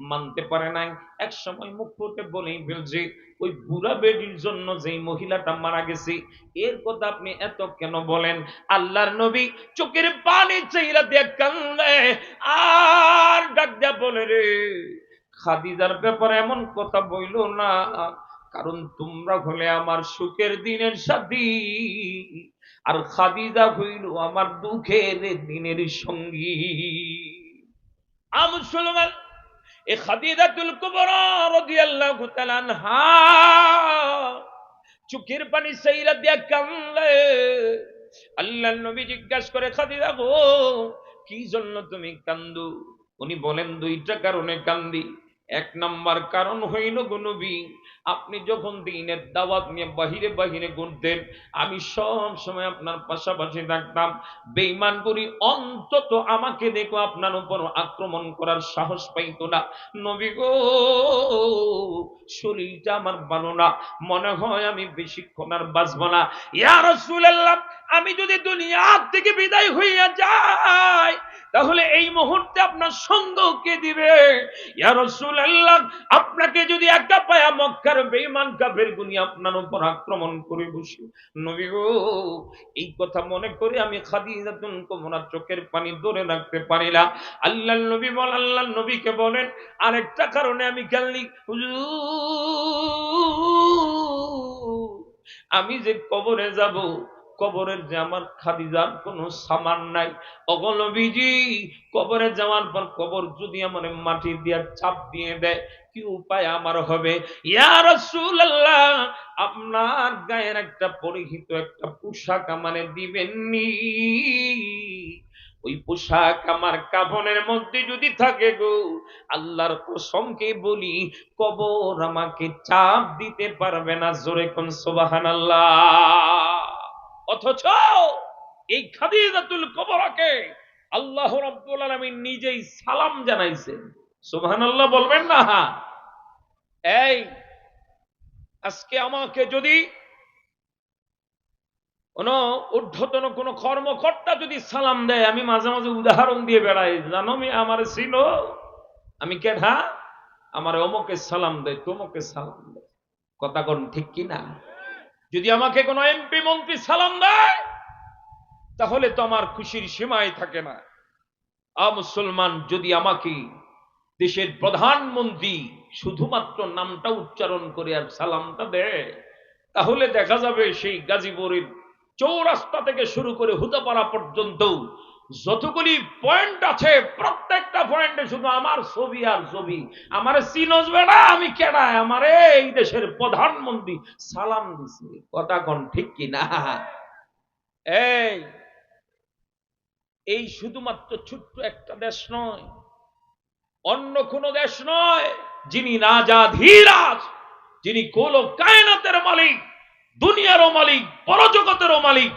মানতে পারে নাই। এক সময় মুখ ফুটে বলেই ফেলছে, ওই বুড়া বেডির জন্য যেই মহিলাটা মারা গেছে, এর কথা আপনি এত কেন বলেন? আল্লাহর নবী চোখের পানি চাইরা দিয়ে কান্দে, আর ডাক দিয়া বলে, রে খাদিজার ব্যাপারে এমন কথা বইলো না, কারণ তোমরা হলে আমার সুখের দিনের সাথী, আর খাদিজা হইল আমার দুঃখের দিনের সঙ্গী। মুসলমান, এ খাদিজাতুল কুবরা রাদিয়াল্লাহু তাআলা আনহা চোখের পানি ছাইরা দিয়া কান্দে। আল্লাহর নবী জিজ্ঞাসা করে, খাদিজা গো, কি জন্য তুমি কান্দো? উনি বলেন, দুইটা কারণে কান্দি। এক নাম্বার কারণ হইল গো নবী, আপনি যখন দ্বীনের দাওয়াত নিয়ে বাহিরে বাহিরে ঘুরতেন, আমি সব সময় আপনার পাশাপাশি থাকতাম। বেঈমান করি অন্তত আমাকে দেখো আপনার উপর আক্রমণ করার সাহস পাইতো না। নবী গো, শরীরটা আমার ভালো না, মনে হয় আমি বেশিক্ষণ আর বাঁচব না। ইয়া রাসূলুল্লাহ, আমি যদি দুনিয়া থেকে বিদায় হইয়া যাই, তাহলে এই মুহূর্তে আপনার সঙ্গ কে দিবে? ইয়া রাসূলুল্লাহ, আপনাকে যদি একা পায়া মক্কার বেঈমান কাফেরগুলো আপনার উপর আক্রমণ করে বসে, নবী গো, এই কথা মনে করে আমি খাদিজাতুল কুবরার চোখের পানি ধরে রাখতে পারি না। আল্লাহর নবী বলেন, আল্লাহর নবীকে বলেন, আরেকটা কারণে আমি কান্দি, আমি যে কবরে যাব, কবরের যে আমার খাদিজার কোনো সামান নাই। ওগো নবীজি, কবরে যাওয়ার পর কবর যদি আমার মাটি দিয়ে চাপ দিয়ে দেয়, কি উপায় আমার হবে? ইয়া রাসূলুল্লাহ, আপনার গায়ের একটা পরিহিত একটা পোশাক আমারে দিবেননি? ওই পোশাক আমার কাফনের মধ্যে যদি থাকে গো, আল্লাহর কসমকে বলি, কবর আমাকে চাপ দিতে পারবে না। জোরে কোন সুবহানাল্লাহ। অথচ এই খাদিজাতুল কুবরাকে আল্লাহ রাব্বুল আলামিন নিজেই সালাম জানাইছেন। সুবহানাল্লাহ বলবেন না? এই আজকে আমাকে যদি কোন ঊর্ধ্বতন কোন কর্মকর্তা যদি সালাম দেয়, আমি মাঝে মাঝে উদাহরণ দিয়ে বেড়াই, জানো মি আমার ছিল, আমি কেডা, আমার অমুকে সালাম দেয়, তোমকে সালাম দেয়। কথা কোন ঠিক কিনা? যদি আমাকে কোন এমপি মন্ত্রী সালাম দেয়, তাহলে তো আমার খুশির সীমাই থাকে না। মুসলমান, যদি আমাকে দেশের প্রধানমন্ত্রী শুধুমাত্র নামটা উচ্চারণ করে আর সালামটা দেয়, তাহলে দেখা যাবে সেই গাজীপুরের চৌরাস্তা থেকে শুরু করে হুদাপাড়া পর্যন্ত যতগুলি পয়েন্ট আছে, প্রত্যেকটা পয়েন্টে শুধু আমার ছবি আর ছবি। আমার চিনজ বেড়া, আমি কেডা, আমারে এই দেশের প্রধানমন্ত্রী সালাম দিছে। কথা কোন ঠিক কিনা? এই শুধুমাত্র ছোট্ট একটা দেশ নয়, অন্য কোন দেশ নয়, যিনি রাজাধীরাজ, যিনি কোল কায়নাতের মালিক, দুনিয়ারও মালিক, পরজগতেরও মালিক,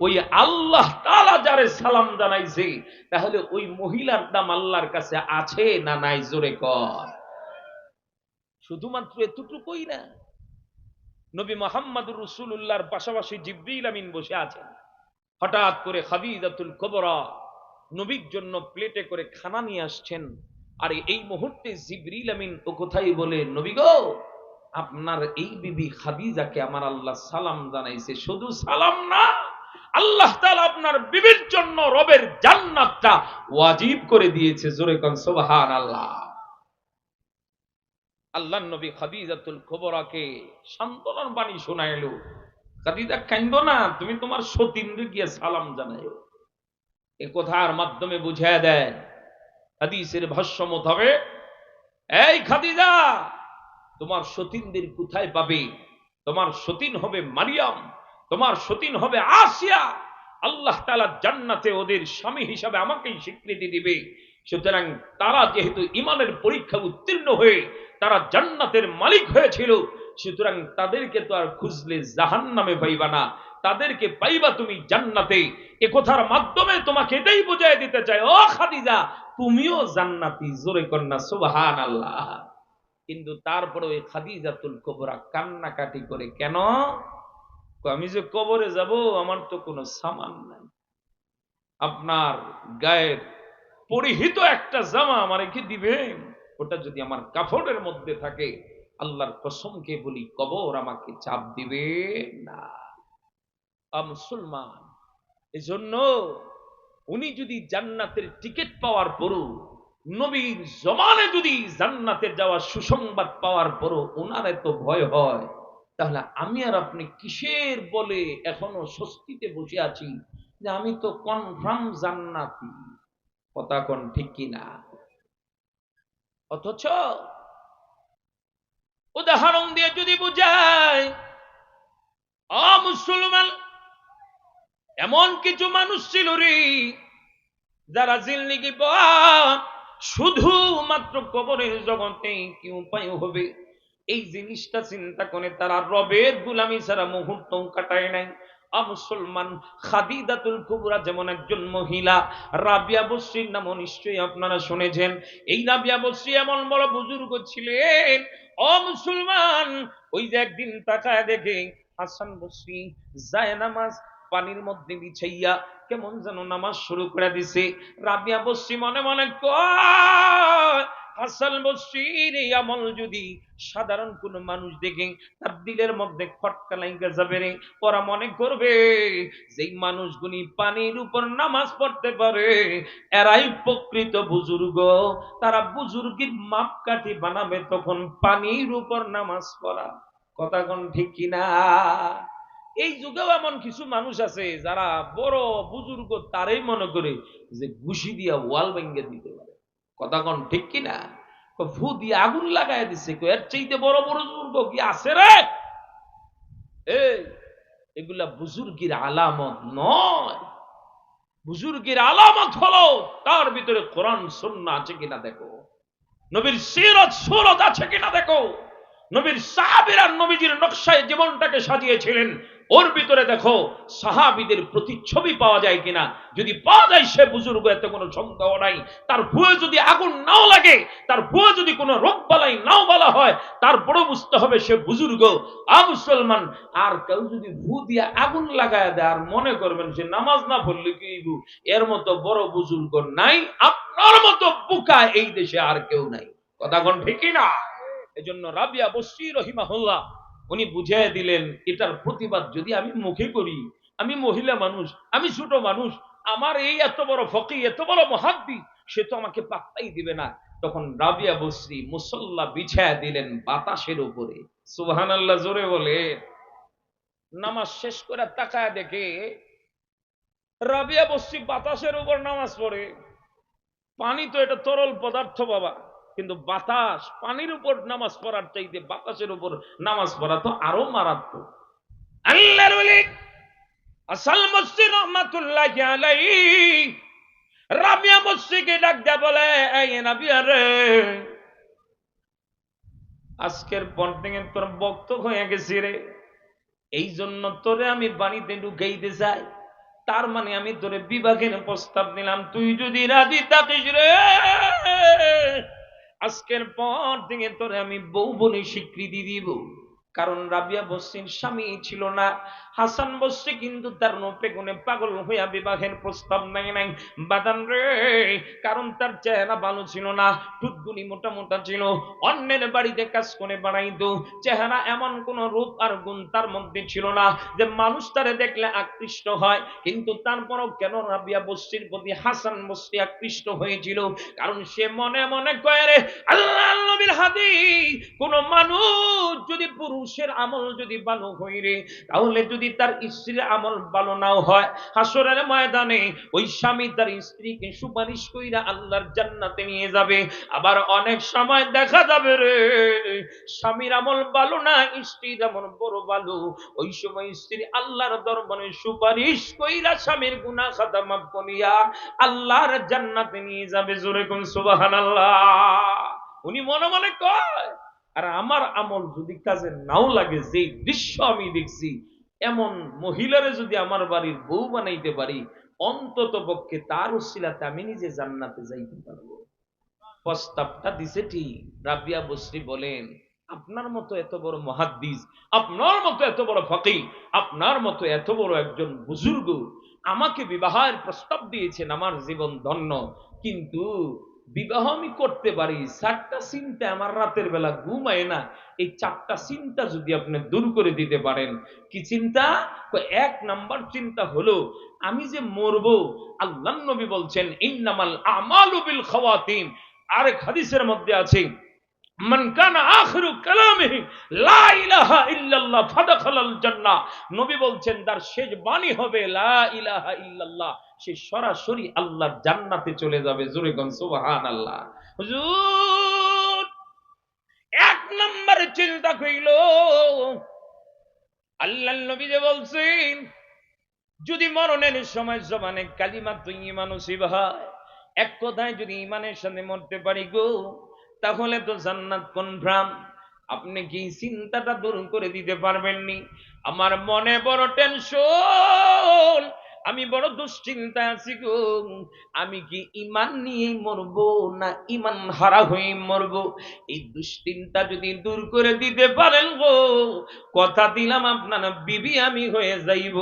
ওই আল্লাহ তাআলা যারে সালাম জানাইছে, তাহলে ওই মহিলার দাম আল্লাহর কাছে আছে না নাই? জোরে কর। শুধুমাত্র এতটুকুই না, নবী মুহাম্মদুর রাসূলুল্লাহর পাশাপাশি জিবরিল আমিন বসে আছেন। হঠাৎ করে খাদিজাতুল কুবরা নবীর জন্য প্লেটে করে খানা নিয়ে আসছেন। আর এই মুহূর্তে জিবরিল আমিন ও কোথায় বলে, নবী গো, আপনার এই বিবি খাদিজাকে আমার আল্লাহ সালাম জানাইছে। শুধু সালাম না, আল্লাহ তাআলা আপনার বিবির জন্য রবের জান্নাতটা ওয়াজিব করে দিয়েছে। জোরে কোন সুবহানাল্লাহ। আল্লাহর নবী খাদিজাতুল কুবরাকে সান্ত্বনার বাণী শোনাইলো, খাদিজা কান্দো না, তুমি তোমার সতীনরে গিয়ে সালাম জানাইও। এ কথার মাধ্যমে বুঝিয়ে দেয় হাদিসের ভাষ্য মোতাবেক, এই খাদিজা, তোমার সতীনদের কোথায় পাবে? তোমার সতীন হবে মারিয়াম, তোমার সতীন হবে আসিয়া। আল্লাহ তাআলা জান্নাতে ওদের স্বামী হিসাবে আমাকেই স্বীকৃতি দিবে। সুতরাং তারা যেহেতু ঈমানের পরীক্ষা উত্তীর্ণ হয়ে তারা জান্নাতের মালিক হয়েছিল, সুতরাং তাদেরকে তো আর খুঁজলে জাহান্নামে পাইবা না, তাদেরকে পাইবা তুমি জান্নাতে। এ কথার মাধ্যমে তোমাকে এটাই বুঝাই দিতে চাই, ও খাদিজা, তুমিও জান্নাতি। জোরে কন্যা সুবহানাল্লাহ। কিন্তু তারপরে ওই খাদিজাতুল কুবরা কান্নাকাটি করে, কেন? আমি যে কবরে যাব, আমার তো কোনো সামান নাই, আপনার গায়ের পরিহিত একটা জামা আমারে কি দিবেন? ওটা যদি আমার কাফনের মধ্যে থাকে, আল্লাহর কসমকে বলি, কবর আমাকে চাপ দিবে না। মুসলমান, এজন্য উনি যদি জান্নাতের টিকিট পাওয়ার পরও, নবীর জমানে যদি জান্নাতের যাওয়ার সুসংবাদ পাওয়ার পরও ওনার এত ভয় হয়, তাহলে আমি আর আপনি কিসের বলে এখনো স্বস্তিতে বসে আছি যে আমি তো কনফার্ম জান্নাতি? কথা কোন ঠিক কিনা? অথচ উদাহরণ দিয়ে যদি বুঝায়, মুসলমান, এমন কিছু মানুষ ছিল রে, যারা জিন্দেগি শুধুমাত্র কবরের জগতে কি উপায় হবে এই জিনিসটা চিন্তা করে তারা রবের গোলামি ছাড়া মুহূর্ত কাটায় নাই। মুসলমান, খাদিজাতুল কুবরা যেমন একজন মহিলা, রাবিয়া বসরির নাম নিশ্চয়ই আপনারা শুনেছেন। এই রাবিয়া বসরি এমন বড় বুজুর্গ ছিলেন, মুসলমান, ওই যে একদিন তাকায় দেখে হাসান বসরি যায় নামাজ পানির মধ্যে বিছাইয়া কেমন যেন নামাজ শুরু করে দিছে। রাবিয়া বসরি মনে মনে কয়, হাসান বসরির এই আমল যদি সাধারণ কোন মানুষ দেখে তার দিলের মধ্যে খটকা লাগা যাবে রে। ওরা মনে করবে যেই মানুষগুলি পানির উপর নামাজ পড়তে পারে এরাই প্রকৃত বুজুর্গ, তারা বুজুর্গের মাপকাঠি বানাবে তখন পানির উপর নামাজ পড়া। কথা কোন ঠিক কিনা? এই যুগেও এমন কিছু মানুষ আছে যারা বড় বুজুর্গ তারাই মনে করে যে ঘুষি দিয়া ওয়াল ভেঙে দিতে পারে। কথা কোন ঠিক কিনা? ফু দিয়ে আগুন লাগাই দিচ্ছে, এর চাইতে বড় বড় বুজুর্গ কি আছে রে? এগুলা বুজুর্গের আলামত নয়। বুজুর্গের আলামত হলো তার ভিতরে কোরআন সুন্নাহ আছে কিনা দেখো, নবীর সিরাত সুরত আছে কিনা দেখো, নবীর সাহাবীরা নবীজির নকশায় জীবনটাকে সাজিয়েছিলেন, ওর ভিতরে দেখো সাহাবীদের প্রতিচ্ছবি পাওয়া যায় কিনা। যদি পাওয়া যায় সে বুজুর্গ, এতে কোনো সন্দেহ নাই। তার ভুয়ে যদি আগুন নাও লাগে, তার ভুয়ে যদি কোনো রোগ বালাই নাও বলা হয়, তারপরে বুঝতে হবে সে বুজুর্গ। মুসলমান, আর কেউ যদি ভু দিয়ে আগুন লাগায় দেয় আর মনে করবেন সে নামাজ না পড়লে কি, এর মতো বড় বুজুর্গ নাই, আপনার মতো বোকা এই দেশে আর কেউ নাই। কথা কোন ঠিক না? এজন্য রাবিয়া বসরি রহিমাহুল্লাহ উনি বুঝিয়ে দিলেন, এটার প্রতিবাদ যদি আমি মুখে করি, আমি মহিলা মানুষ, আমি ছোট মানুষ, আমার এই এত বড় ফকি, এত বড় মুহাদ্দিস, সে তো আমাকে পাত্তাই দিবে না। তখন রাবিয়া বসরি মুসল্লা বিছায়া দিলেন বাতাসের উপরে। সুবহানাল্লাহ, জোরে বলে। নামাজ শেষ করে তাকায় দেখে রাবিয়া বসরি বাতাসের উপর নামাজ পড়ে। পানি তো এটা তরল পদার্থ বাবা, কিন্তু বাতাস, পানির উপর নামাজ পড়ার চাইতে বাতাসের উপর নামাজ পড়া তো আরো মারাত্মক। আল্লাহর ওলি হাসান বসরি রাহমাতুল্লাহি আলাইহি রাবিয়া বসরিকে ডাক দেয়া বলে, এই রাবিয়া রে, আজকের পর থেকে তোর বক্ত হয়ে গেছি রে, এই জন্য তোরে আমি বাড়িতে ঢুকাইতে চাই। তার মানে আমি তোরে বিবাহের প্রস্তাব দিলাম, তুই যদি রাজি থাকিস রে, আজকের পর থেকে তোরে আমি বউ বলে স্বীকৃতি দিব। কারণ রাবিয়া বসরির স্বামী ছিল না। হাসান বসরি কিন্তু তার রূপে গুণে পাগল হইয়া বিবাহের প্রস্তাব নেয় নাই বাদান রে। কারণ তার চেহারা ভালো ছিল না, ঠুটগুলি মোটা মোটা ছিল, অন্যের বাড়িতে কাজ করে বাড়াইতো। চেহারা এমন কোন রূপ আর গুণ তার মধ্যে ছিল না যে মানুষ তারে দেখলে আকৃষ্ট হয়। কিন্তু তারপরও কেন রাবিয়া বসরির প্রতি হাসান বসরি আকৃষ্ট হয়েছিল? কারণ সে মনে মনে কয় রে, আল্লাহর নবীর হাদিস, কোন মানুষ যদি পুরুষের আমল যদি ভালো হয় রে, তাহলে যদি তার স্ত্রীর আমল ভালো নাও হয়, হাসরের ময়দানে ওই স্বামী তার স্ত্রীকে সুপারিশ কইরা আল্লাহর জান্নাতে নিয়ে যাবে। আবার অনেক সময় দেখা যাবে রে, স্বামীর আমল ভালো না, স্ত্রীর আমল বড় ভালো, ওই সময় স্ত্রী আল্লাহর দরবারে সুপারিশ কইরা স্বামীর গুনাহ খাতা মাফ করিয়া আল্লাহর জান্নাতে নিয়ে যাবে। জোরে কোন সুবহানাল্লাহ। উনি মনে মনে কয়, আর আমার আমল যদি কাজে নাও লাগে, যে দৃশ্য আমি দেখছি, এমন মহিলারে যদি আমার বাড়ির বউ বানাইতে পারি, অন্তত পক্ষে তার উসিলাতে আমি নিজে জান্নাতে যাইতে পারবো। প্রস্তাবটা দিছে ঠিক। রাবিয়া বসরি বলেন, আপনার মতো এত বড় মুহাদ্দিস, আপনার মতো এত বড় ফকিহ, আপনার মতো এত বড় একজন বুজুর্গ আমাকে বিবাহের প্রস্তাব দিয়েছেন, আমার জীবন ধন্য। কিন্তু বিবাহ আমি করতে পারি, চারটা চিন্তা আমার রাতের বেলা ঘুমায় না, এই চারটা চিন্তা যদি আপনি দূর করে দিতে পারেন। কি চিন্তা? এক নাম্বার চিন্তা হলো, আমি যে মরবো, আল্লাহর নবী বলছেন ইন্নামাল আমালু বিল খাওয়াতিম। আরেক হাদিসের মধ্যে আছে, মান কানা আখিরু কালামিহি লা ইলাহা ইল্লাল্লাহ ফাদাখালাল জান্নাহ। নবী বলছেন তার শেষ বাণী হবে লা ইলাহা ইল্লাল্লাহ, সে সরাসরি আল্লাহর জান্নাতে চলে যাবে। জোরে কোন সুবহানাল্লাহ। হুজুর এক নম্বরে চিন্তা কইল, আল্লাহর নবী যে বলছেন যদি মরণের সময় জবানে কালিমা তৈয়্যিবা নসিব হয়, এক কথায় যদি ঈমানের সাথে মরতে পারি গো, তাহলে তো জান্নাত কনফার্ম। আপনি কি চিন্তাটা দূর করে দিতে পারবেননি? আমার মনে বড় টেনশন, আমি বড় দুশ্চিন্তা আছি গো। আমি কি ঈমান নিয়ে মরবো না ঈমান হারা হয়ে মরবো? এই দুশ্চিন্তা যদি দূর করে দিতে পারেন গো, কথা দিলাম আপনার বিবি আমি হয়ে যাইব।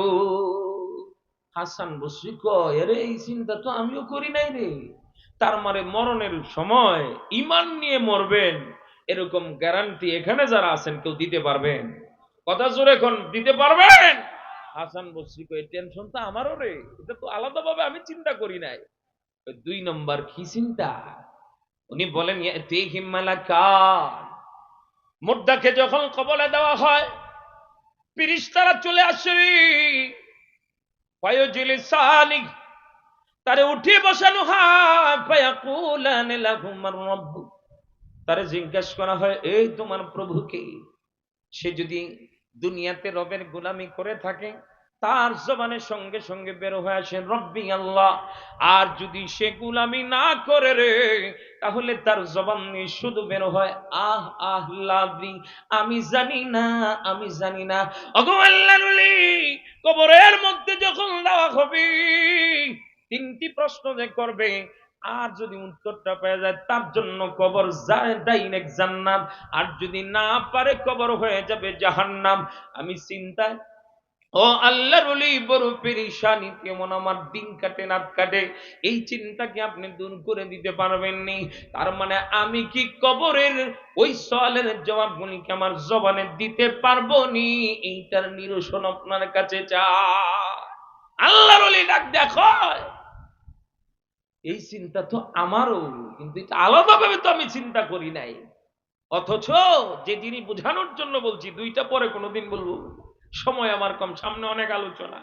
হাসান বসরি কয়, আরে এই চিন্তা তো আমিও করি নাই রে। তার মানে মরণের সময় ঈমান নিয়ে মরবেন, এরকম গ্যারান্টি এখানে যারা আছেন কেউ দিতে পারবেন? কথা জোরে এখন দিতে পারবেন? হাসান বসরি কয়, টেনশন তো আমারও রে, এটা তো আলাদাভাবে আমি চিন্তা করি নাই। দুই নম্বর কি চিন্তা? উনি বলেন ইয়াতিহিম মালাকান, মুর্দাকে যখন কবরে দেওয়া হয়, ফেরেশতারা চলে আসে, ফায়ুজলিসানি, তারে উঠে বসানো হয়, ফায়াকুলান লাহুম মান রাব্বুক, তারে জিজ্ঞাসা করা হয়, এই তোমার প্রভু কে? সে যদি দুনিয়াতে রবের গোলামি করে থাকে, তার জবানের সঙ্গে সঙ্গে বের হয়ে আসে রব্বি আল্লাহ। আর যদি সে গোলামি না করে রে, তাহলে তার জবান দিয়ে শুধু বের হয় আহ আহ লাভি, আমি জানি না, আমি জানি না। ওগো আল্লাহর ওলি, কবরের মধ্যে যখন দেওয়া হবে, তিনটি প্রশ্ন যে করবে, আর যদি উত্তরটা পেয়ে যায় তার জন্য কবর ডাইরেক্ট জান্নাত, আর যদি না পারে কবর হয়ে যাবে জাহান্নাম। আমি চিন্তায়, ও আল্লাহর ওলি, বড় পেরেশানি, কেমন আমার দিন কাটে না কাটে, এই চিন্তাকে আপনি দূর করে দিতে পারবেননি। তার মানে আমি কি কবরের ওই সওয়ালের জবাবগুলি কি আমার জবানে দিতে পারবো নি? এইটার নিরসন আপনার কাছে চাই। আল্লাহর ওলি ডাক দেখো, এই চিন্তা তো আমারও, কিন্তু এটা আলাদাভাবে তো আমি চিন্তা করি নাই। অথচ যে যিনি বোঝানোর জন্য বলছি, দুইটা পরে কোনোদিন বলবো, সময় আমার কম, সামনে অনেক আলোচনা।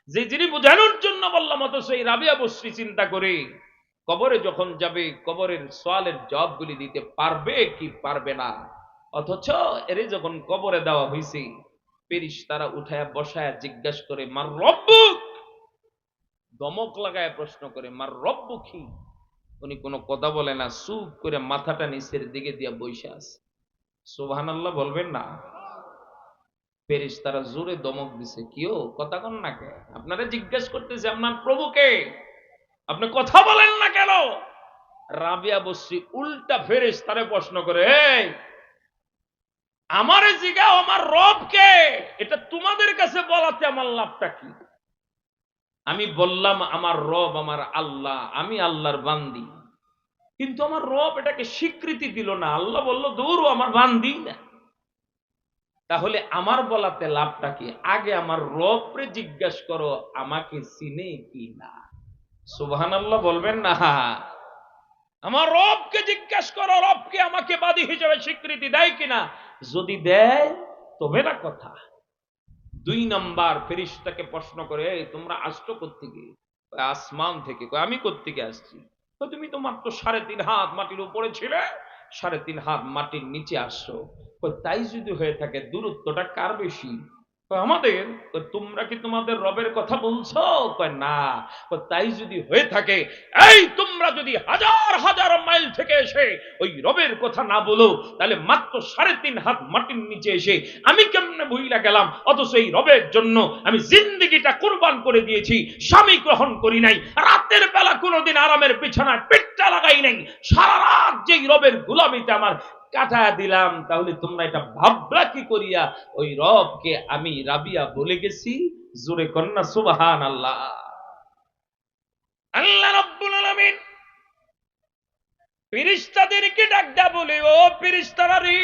যে যিনি বোঝানোর জন্য বললাম, অথচ এই রাবিয়া বসরি চিন্তা করে কবরে যখন যাবে, কবরের সওয়ালের জবাবগুলি দিতে পারবে কি পারবে না। অথচ এরে যখন কবরে দেওয়া হয়েছে, ফেরেশতারা উঠায়া বসায়া জিজ্ঞাসা করে মার রব্বুক, দমক লাগায় প্রশ্ন করে মার রব্বুকি। উনি কোনো কথা বলে না, চুপ করে মাথাটা নিচের দিকে দিয়া বসে আছে। সুবহানাল্লাহ বলবেন না? ফেরেশতারা জোরে দমক দিছে, কিও কথা কন না কে? আপনারা জিজ্ঞেস করতেছে আপনার প্রভুকে, আপনি কথা বলেন না কেন? রাবিয়া বসরি উল্টা ফেরেশতারে প্রশ্ন করে, এই আমারে জিগাও আমার রবকে, এটা তোমাদের কাছে বলাতে আমার লাভটা কি? আমি বললাম আমার রব আমার আল্লাহ, আমি আল্লাহর বান্দি, কিন্তু আমার রব এটাকে স্বীকৃতি দিল না। আল্লাহ বলল দূর আমার বান্দি না। তাহলে আমার বলাতে লাভটা কি? আগে আমার রবরে জিজ্ঞাসা করো আমাকে চিনে কি না। সুবহানাল্লাহ বলবেন না? আমার রবকে জিজ্ঞাসা করো রবকে আমাকে বাদী হিসেবে স্বীকৃতি দেয় কিনা। যদি দেয় তবে না কথা। 2 নাম্বার ফেরেশতাকে প্রশ্ন করে, এই তোমরা আসছো কোত্থেকে? আসমান থেকে। কয় আমি কোত্থেকে আসছি? তো তুমি তো মাত্র 3.5 হাত মাটির উপরে ছিলে, 3.5 হাত মাটির নিচে আসছো। কয় তাই যদি হয়ে থাকে দূরত্বটা কার বেশি? কয় আমাদের। কয় তোমরা কি তোমাদের রবের কথা বলছো? কয় না। কয় তাই যদি হয়ে থাকে, এই তোমরা যদি হাজার হাজার মাইল থেকে এসে ওই রবের কথা না বলো, তাহলে মাত্র 3.5 হাত মাটির নিচে এসে আমি কেমনে ভুইলা গেলাম, অথচ এই রবের জন্য আমি জিন্দেগিটা কুরবান করে দিয়েছি, স্বামী গ্রহণ করি নাই, রাতের বেলা কোনোদিন আরামের বিছানায় পেটটা লাগাই নাই, সারা রাত যেই রবের গোলামিতে আমার কাটায়া দিলাম, তাহলে তোমরা এটা ভাবলা কি করিয়া ওই রবকে আমি রাবিয়া বলে গেছি? জোরে কন্যা সুবহানাল্লাহ। আল্লাহ রাব্বুল আলামিন ফেরেশতাদেরকে ডাক দেয়া বলে, ও ফেরেশতারা রে,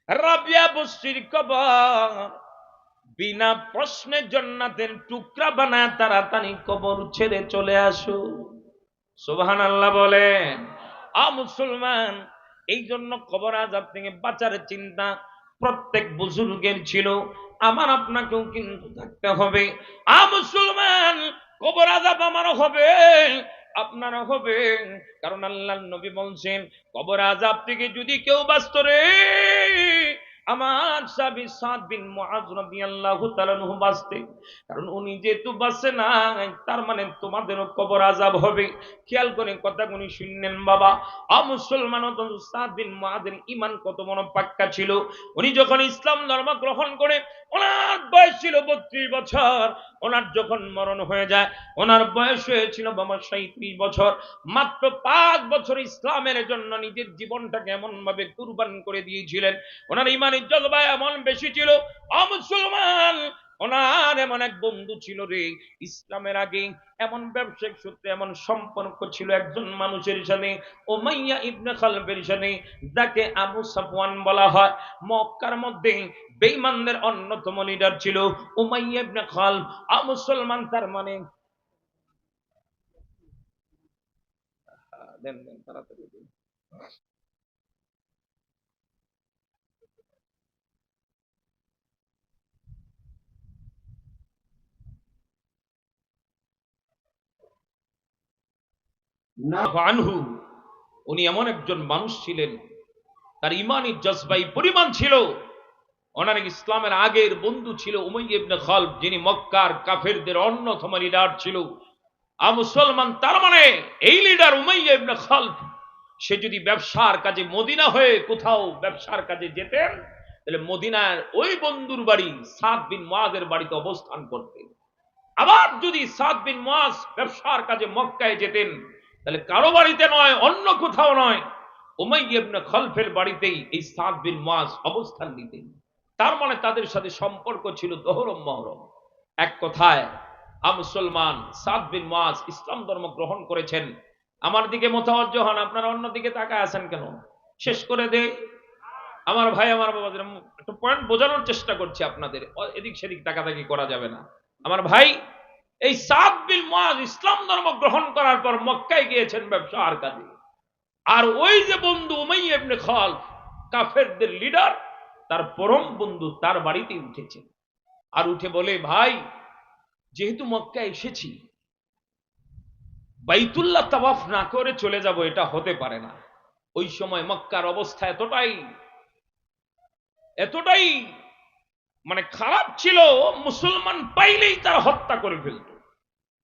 রাবিয়া বসরির কবর বিনা প্রশ্নে জান্নাতের টুকরা বানায় তাড়াতাড়ি কবর ছেড়ে চলে আসো। সুবহানাল্লাহ বলেন। মুসলমান, এই জন্য কবর আযাব থেকে বাঁচার চিন্তা প্রত্যেক বুজুর্গের ছিল, আমার আপনাকেও কিন্তু থাকতে হবে। মুসলমান, কবর আযাব আমারও হবে, আপনারও হবে। কারণ আল্লাহর নবী বলছেন কবর আযাব থেকে যদি কেউ বাঁচত রে, আমার সাহাবী সাদ বিন মুআজ রাদিয়াল্লাহু তাআলা আনহু বাঁচতে। কারণ উনি যেহেতু বাঁচে না, তার মানে তোমাদেরও কবর আযাব হবে। খেয়াল করে কথাগুলি শুনলেন বাবা। মুসলমান, সাদ বিন মুআজের ঈমান কত বড় পাক্কা ছিল। উনি যখন ইসলাম ধর্ম গ্রহণ করে, ওনার বয়স ছিল 32 বছর। ওনার যখন মরণ হয়ে যায়, ওনার বয়স হয়েছিল বাবা 37 বছর। মাত্র 5 বছর ইসলামের জন্য নিজের জীবনটাকে এমন ভাবে কুরবান করে দিয়েছিলেন। ওনার ইমানের জজবা এমন বেশি ছিল। মুসলমান, ওনার এমন এক বন্ধু ছিল রে, ইসলামের আগে এমন ব্যবসায়িক সূত্রে এমন সম্পর্ক ছিল একজন মানুষের সাথে, উমাইয়া ইবনে খালফের সাথে, যাকে আবু সাফওয়ান বলা হয়। মক্কার মধ্যে বেঈমানদের অন্যতম লিডার ছিল উমাইয়া ইবনে খালফ। মুসলমান, তার মানে দেন দেন তাড়াতাড়ি দেন। আনহু, উনি এমন একজন মানুষ ছিলেন, তার ইমানি জজবাই পরিমাণ ছিল। ওনার ইসলামের আগের বন্ধু ছিল উমাইয়া ইবনে খালফ, যিনি মক্কার কাফেরদের অন্যতম লিডার ছিল। মুসলমান, তার মানে এই লিডার উমাইয়া ইবনে খালফ, সে যদি ব্যবসার কাজে মদিনা হয়ে কোথাও ব্যবসার কাজে যেতেন, তাহলে মদিনার ওই বন্ধুর বাড়ি সাদ বিন মুআজের বাড়িতে অবস্থান করতেন। আবার যদি সাদ বিন মুআজ ব্যবসার কাজে মক্কায় যেতেন, তাহলে কারো বাড়িতে নয়, অন্য কোথাও নয়, উমাইয়া ইবনে খালফের বাড়িতেই এই সাদ বিন মুআজ অবস্থান নিতেন। তার মানে তাদের সাথে সম্পর্ক ছিল দহরম মহরম। এক কথায় মুসলমান, সাদ বিন মুআজ ইসলাম ধর্ম গ্রহণ করেছেন। আমার দিকে মোতাওয়াজ্জহ হন, আপনারা অন্যদিকে তাকায় আছেন কেন? শেষ করে দে আমার ভাই, আমার বাবাদের একটা পয়েন্ট বোঝানোর চেষ্টা করছি আপনাদের, এদিক সেদিক তাকাতাকি করা যাবে না। আমার ভাই, এই সাদ বিন মুআজ ইসলাম ধর্ম গ্রহণ করার পর মক্কায় গিয়েছেন ব্যবসার কাজে। আর ওই যে বন্ধু উমাইয়া ইবনে খালফ, কাফেরদের লিডার, তার পরম বন্ধু তার বাড়িতে উঠেছে। আর উঠে বলে, ভাই যেহেতু মক্কা এসেছি, বাইতুল্লাহ তাওয়াফ না করে চলে যাব এটা হতে পারে না। ওই সময় মক্কার অবস্থা এতটাই এতটাই মানে খারাপ ছিল, মুসলমান পাইলেই তারা হত্যা করে ফেলত।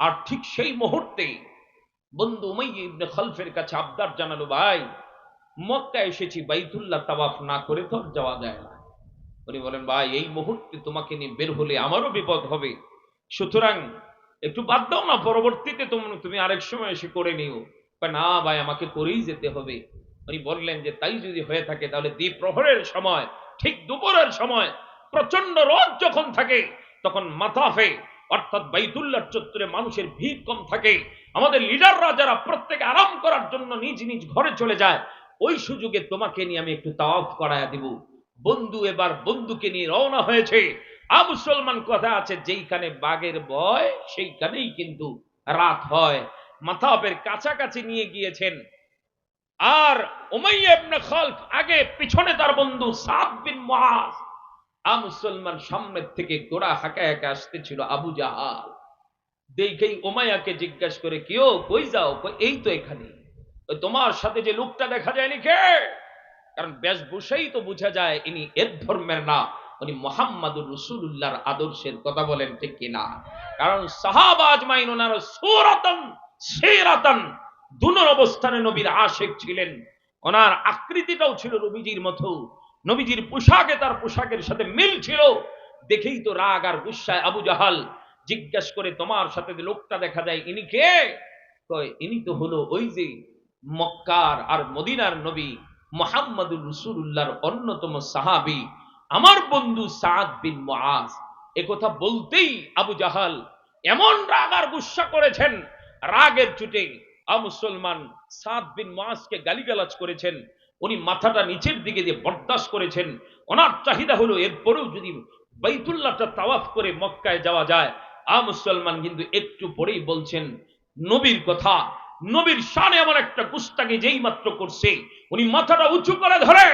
আর ঠিক সেই মুহূর্তে বন্ধু উমাইয়া ইবনে খালফের কাছে আবদার জানালো, ভাই মক্কা এসেছি, বাইতুল্লাহ তাওয়াফ না করে তো যাওয়া যায় না। উনি বলেন, ভাই এই মুহূর্তে তোমাকে নিয়ে বের হলে আমারও বিপদ হবে, সুতরাং একটু বাদ দাও না, পরবর্তীতে তুমি আরেক সময় এসে করে নিও। না ভাই, আমাকে করেই যেতে হবে। উনি বললেন যে তাই যদি হয়ে থাকে তাহলে দ্বিপ্রহরের সময়, ঠিক দুপুরের সময় প্রচন্ড রোদ যখন থাকে তখন মাতাফে অর্থাৎ বাইতুল্লাহ চত্বরে মানুষের ভিড় কম থাকে, আমাদের লিডাররা যারা প্রত্যেকে আরাম করার জন্য নিজ নিজ ঘরে চলে যায়, ওই সুযোগে তোমাকে নিয়ে আমি একটু তাওয়াফ করায়া দিব। বন্ধু এবার বন্ধুকে নিয়ে রওনা হয়েছে। মুসলমান কথা আছে, যেইখানে বাঘের ভয় সেইখানেই কিন্তু রাত হয়। মাতাফের কাছাকাছি নিয়ে গিয়েছেন, আর উমাইয়া ইবনে খালফ আগে, পিছনে তার বন্ধু সাদ বিন মুআজ। মুসলমান সামনের থেকে গোড়া হাঁকা হাঁকা আসতেছিল। আবু জাহাল দেখেই উমাইয়াকে জিজ্ঞাসা করে, কিও কই যাও? এই তো এখানে। তোমার সাথে যে লোকটা দেখা যায়নি কে? কারণ বেশভূষাই তো বোঝা যায় ইনি এর ধর্মের না, উনি মুহাম্মাদুর রাসূলুল্লাহর আদর্শের কথা বলেন, ঠিক কিনা? কারণ সাহাবা আজমাইন ওনার সূরাতান সিরাতান দুনোর অবস্থানে নবীর আশিক ছিলেন। ওনার আকৃতিটাও ছিল নবীজির মতো, নবীজির পোশাকে তার পোশাকের সাথে মিল ছিল। দেখেই তো রাগ আর গুসায় আবু জাহাল জিজ্ঞাসা করে, তোমার সাথে যে লোকটা দেখা যায় ইনি কে? কয় ইনি তো হলো ওই যে মক্কার আর মদিনার নবী মুহাম্মাদুর রাসূলুল্লাহর অন্যতম সাহাবী, আমার বন্ধু সাদ বিন মুআজ। একথা বলতেই আবু জাহাল এমন রাগ আর গুসা করেছেন, রাগের চুটে মুসলমান সাদ বিন মুআজকে গালিগালাজ করেছেন। উনি মাথাটা নিচের দিকে দিয়ে বরদাস্ত করেছেন। ওনার চাহিদা হলো এরপরেও যদি বাইতুল্লাহটা তাওয়াফ করে মক্কায় যাওয়া যায়। মুসলমান কিন্তু একটু পরেই বলছেন নবীর কথা, নবীর শানে এমন একটা গুস্তাখি যেই মাত্র করছে, উনি মাথাটা উঁচু করে ধরে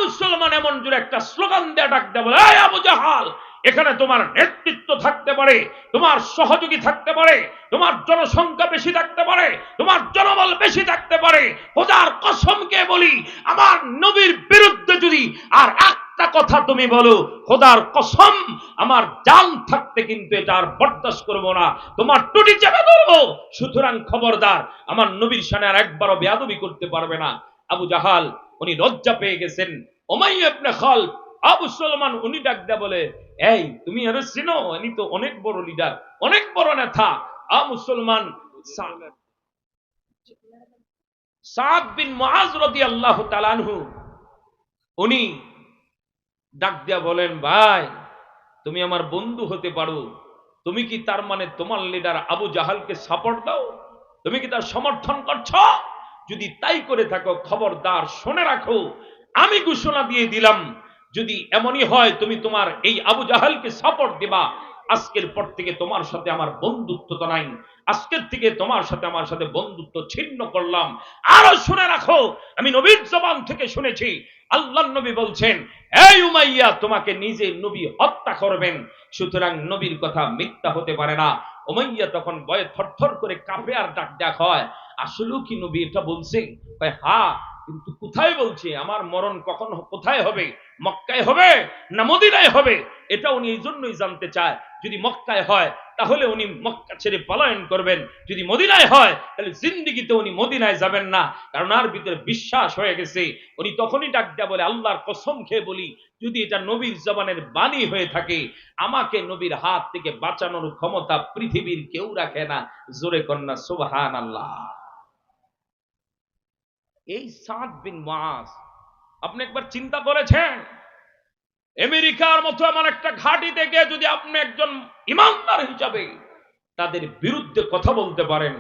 মুসলমান এমন জোরে একটা স্লোগান দেয়া ডাক দেয়া বলে, এই আবু জাহাল, এখানে তোমার নেতৃত্ব থাকতে পারে, তোমার সহযোগী থাকতে পারে, তোমার জনসংখ্যা বেশি থাকতে পারে, তোমার জনবল বেশি থাকতে পারে, খোদার কসমকে বলি, আমার নবীর বিরুদ্ধে যদি আর একটা কথা তুমি বলো, খোদার কসম আমার জান থাকতে কিন্তু এটা আর বরদাস্ত করব না, তোমার টুটি চেপে ধরবো। সুতরাং খবরদার, আমার নবীর শানে আর একবারও বেয়াদবি করতে পারবে না। আবু জাহাল উনি লজ্জা পেয়ে গেছেন। উমাইয়া ইবনে খালফ মুসলমান উনি ডাক দেয়া বলে, এই তুমি আরে চিনো? ইনি তো অনেক বড় লিডার, অনেক বড় নেতা। মুসলমান সাদ বিন মুআজ রাদিয়াল্লাহু তাআলা আনহু উনি ডাক দিয়া বলেন, ভাই তুমি আমার বন্ধু হতে পারো, তুমি কি তার মানে তোমার লিডার আবু জাহালকে সাপোর্ট দাও? তুমি কি তার সমর্থন করছো? যদি তাই করে থাকো খবরদার শুনে রাখো, আমি ঘোষণা দিয়ে দিলাম, যদি এমনই হয় তুমি তোমার এই আবু জাহালকে সাপোর্ট দিবা, আজকের পর থেকে তোমার সাথে আমার বন্ধুত্ব তো নাই, আজকের থেকে তোমার সাথে আমার সাথে বন্ধুত্ব ছিন্ন করলাম। আরো শুনে রাখো, আমি নবীর জবান থেকে শুনেছি, আল্লাহর নবী বলছেন, এই উমাইয়া তোমাকে নিজে নবী হত্যা করবেন, সুতরাং নবীর কথা মিথ্যা হতে পারে না। উমাইয়া তখন ভয়ে থরথর করে কাঁপে আর ডাক ডাক হয়, আসলেও কি নবী এটা বলছে? হ্যাঁ, কিন্তু কোথায় বলছে? আমার মরণ কখন কোথায় হবে? মক্কায় হবে না মদিনায় হবে? এটা উনি এই জন্যই জানতে চায়। যদি মক্কায় হয় তাহলে উনি মক্কা ছেড়ে পলায়ন করবেন, যদি মদিনায় হয় তাহলে জিন্দেগিতে উনি মদিনায় যাবেন না, কারণ ওনার ভিতরে বিশ্বাস হয়ে গেছে। উনি তখনই ডাক দেয়া বলে, আল্লাহর কসম খেয়ে বলি, যদি এটা নবীর জবানের বাণী হয়ে থাকে, আমাকে নবীর হাত থেকে বাঁচানোর ক্ষমতা পৃথিবীর কেউ রাখে না। জোরে কন্যা সুবহানাল্লাহ। এই সাদ বিন মুআজ, আপনি একবার চিন্তা করেছেন, আমেরিকার মতো এমন একটা ঘাঁটি থেকে যদি আপনি একজন ইমানদার হিসাবে তাদের বিরুদ্ধে কথা বলতে পারেন,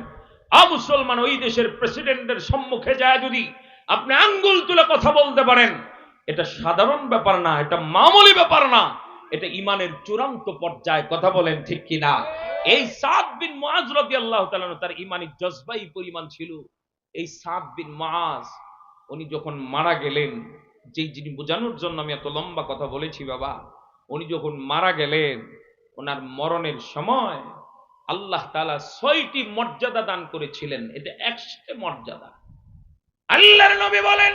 মুসলমান ওই দেশের প্রেসিডেন্টের সম্মুখে যায় যদি আপনি আঙ্গুল তুলে কথা বলতে পারেন, এটা সাধারণ ব্যাপার না, এটা মামুলি ব্যাপার না, এটা ইমানের চূড়ান্ত পর্যায়ে। কথা বলেন ঠিক কিনা? এই সাদ বিন মুআজ রাদিয়াল্লাহু তাআলা তার ইমানি জজবাই পরিমাণ ছিল। এই সাদ বিন মুআজ উনি যখন মারা গেলেন, যেই যিনি বোঝানোর জন্য আমি এত লম্বা কথা বলেছি বাবা, উনি যখন মারা গেলেন, ওনার মরণের সময় আল্লাহ তাআলা ৬টি মর্যাদা দান করেছিলেন। এটা ১০০ মর্যাদা। আল্লাহর নবী বলেন,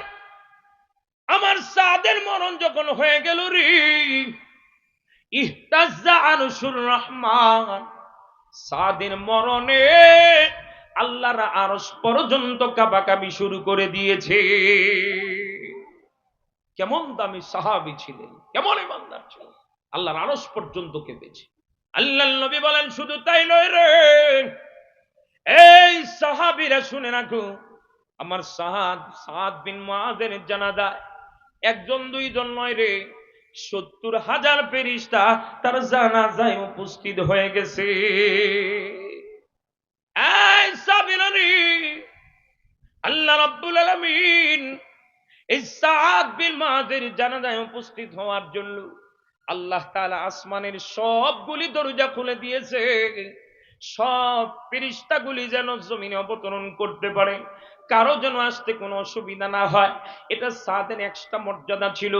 আমার সাদের মরণ যখন হয়ে গেল রে, ইহতাজ্জা আরশুর রহমান, সাদের মরণে আল্লাহর আরশ পর্যন্ত কাঁপাকাঁপি শুরু করে দিয়েছে। কেমন দামি সাহাবী ছিলেন, কেমন ইমানদার ছিলেন, আল্লাহর আরশ পর্যন্ত কেঁপেছে। আল্লাহর নবী বলেন, শুধু তাই নয় রে, এই সাহাবীরা শুনে রাখো, আমার সাদ বিন মুআযের জানাজায় একজন দুইজন নয় রে, 70,000 ফেরেশতা তার জানাজায় উপস্থিত হয়ে গেছে। এই সাবিরানি, আল্লাহ রাব্বুল আলামিন এই সাদ বিন মুআযের জানাজায় উপস্থিত হওয়ার জন্য আল্লাহ তাআলা আসমানের সবগুলি দরজা খুলে দিয়েছে, সব ফেরেশতাগুলি যেন জমিনে অবতরণ করতে পারে, কারো যেন আসতে কোনো অসুবিধা না হয়। এটা সাদের এক্সট্রা মর্যাদা ছিল।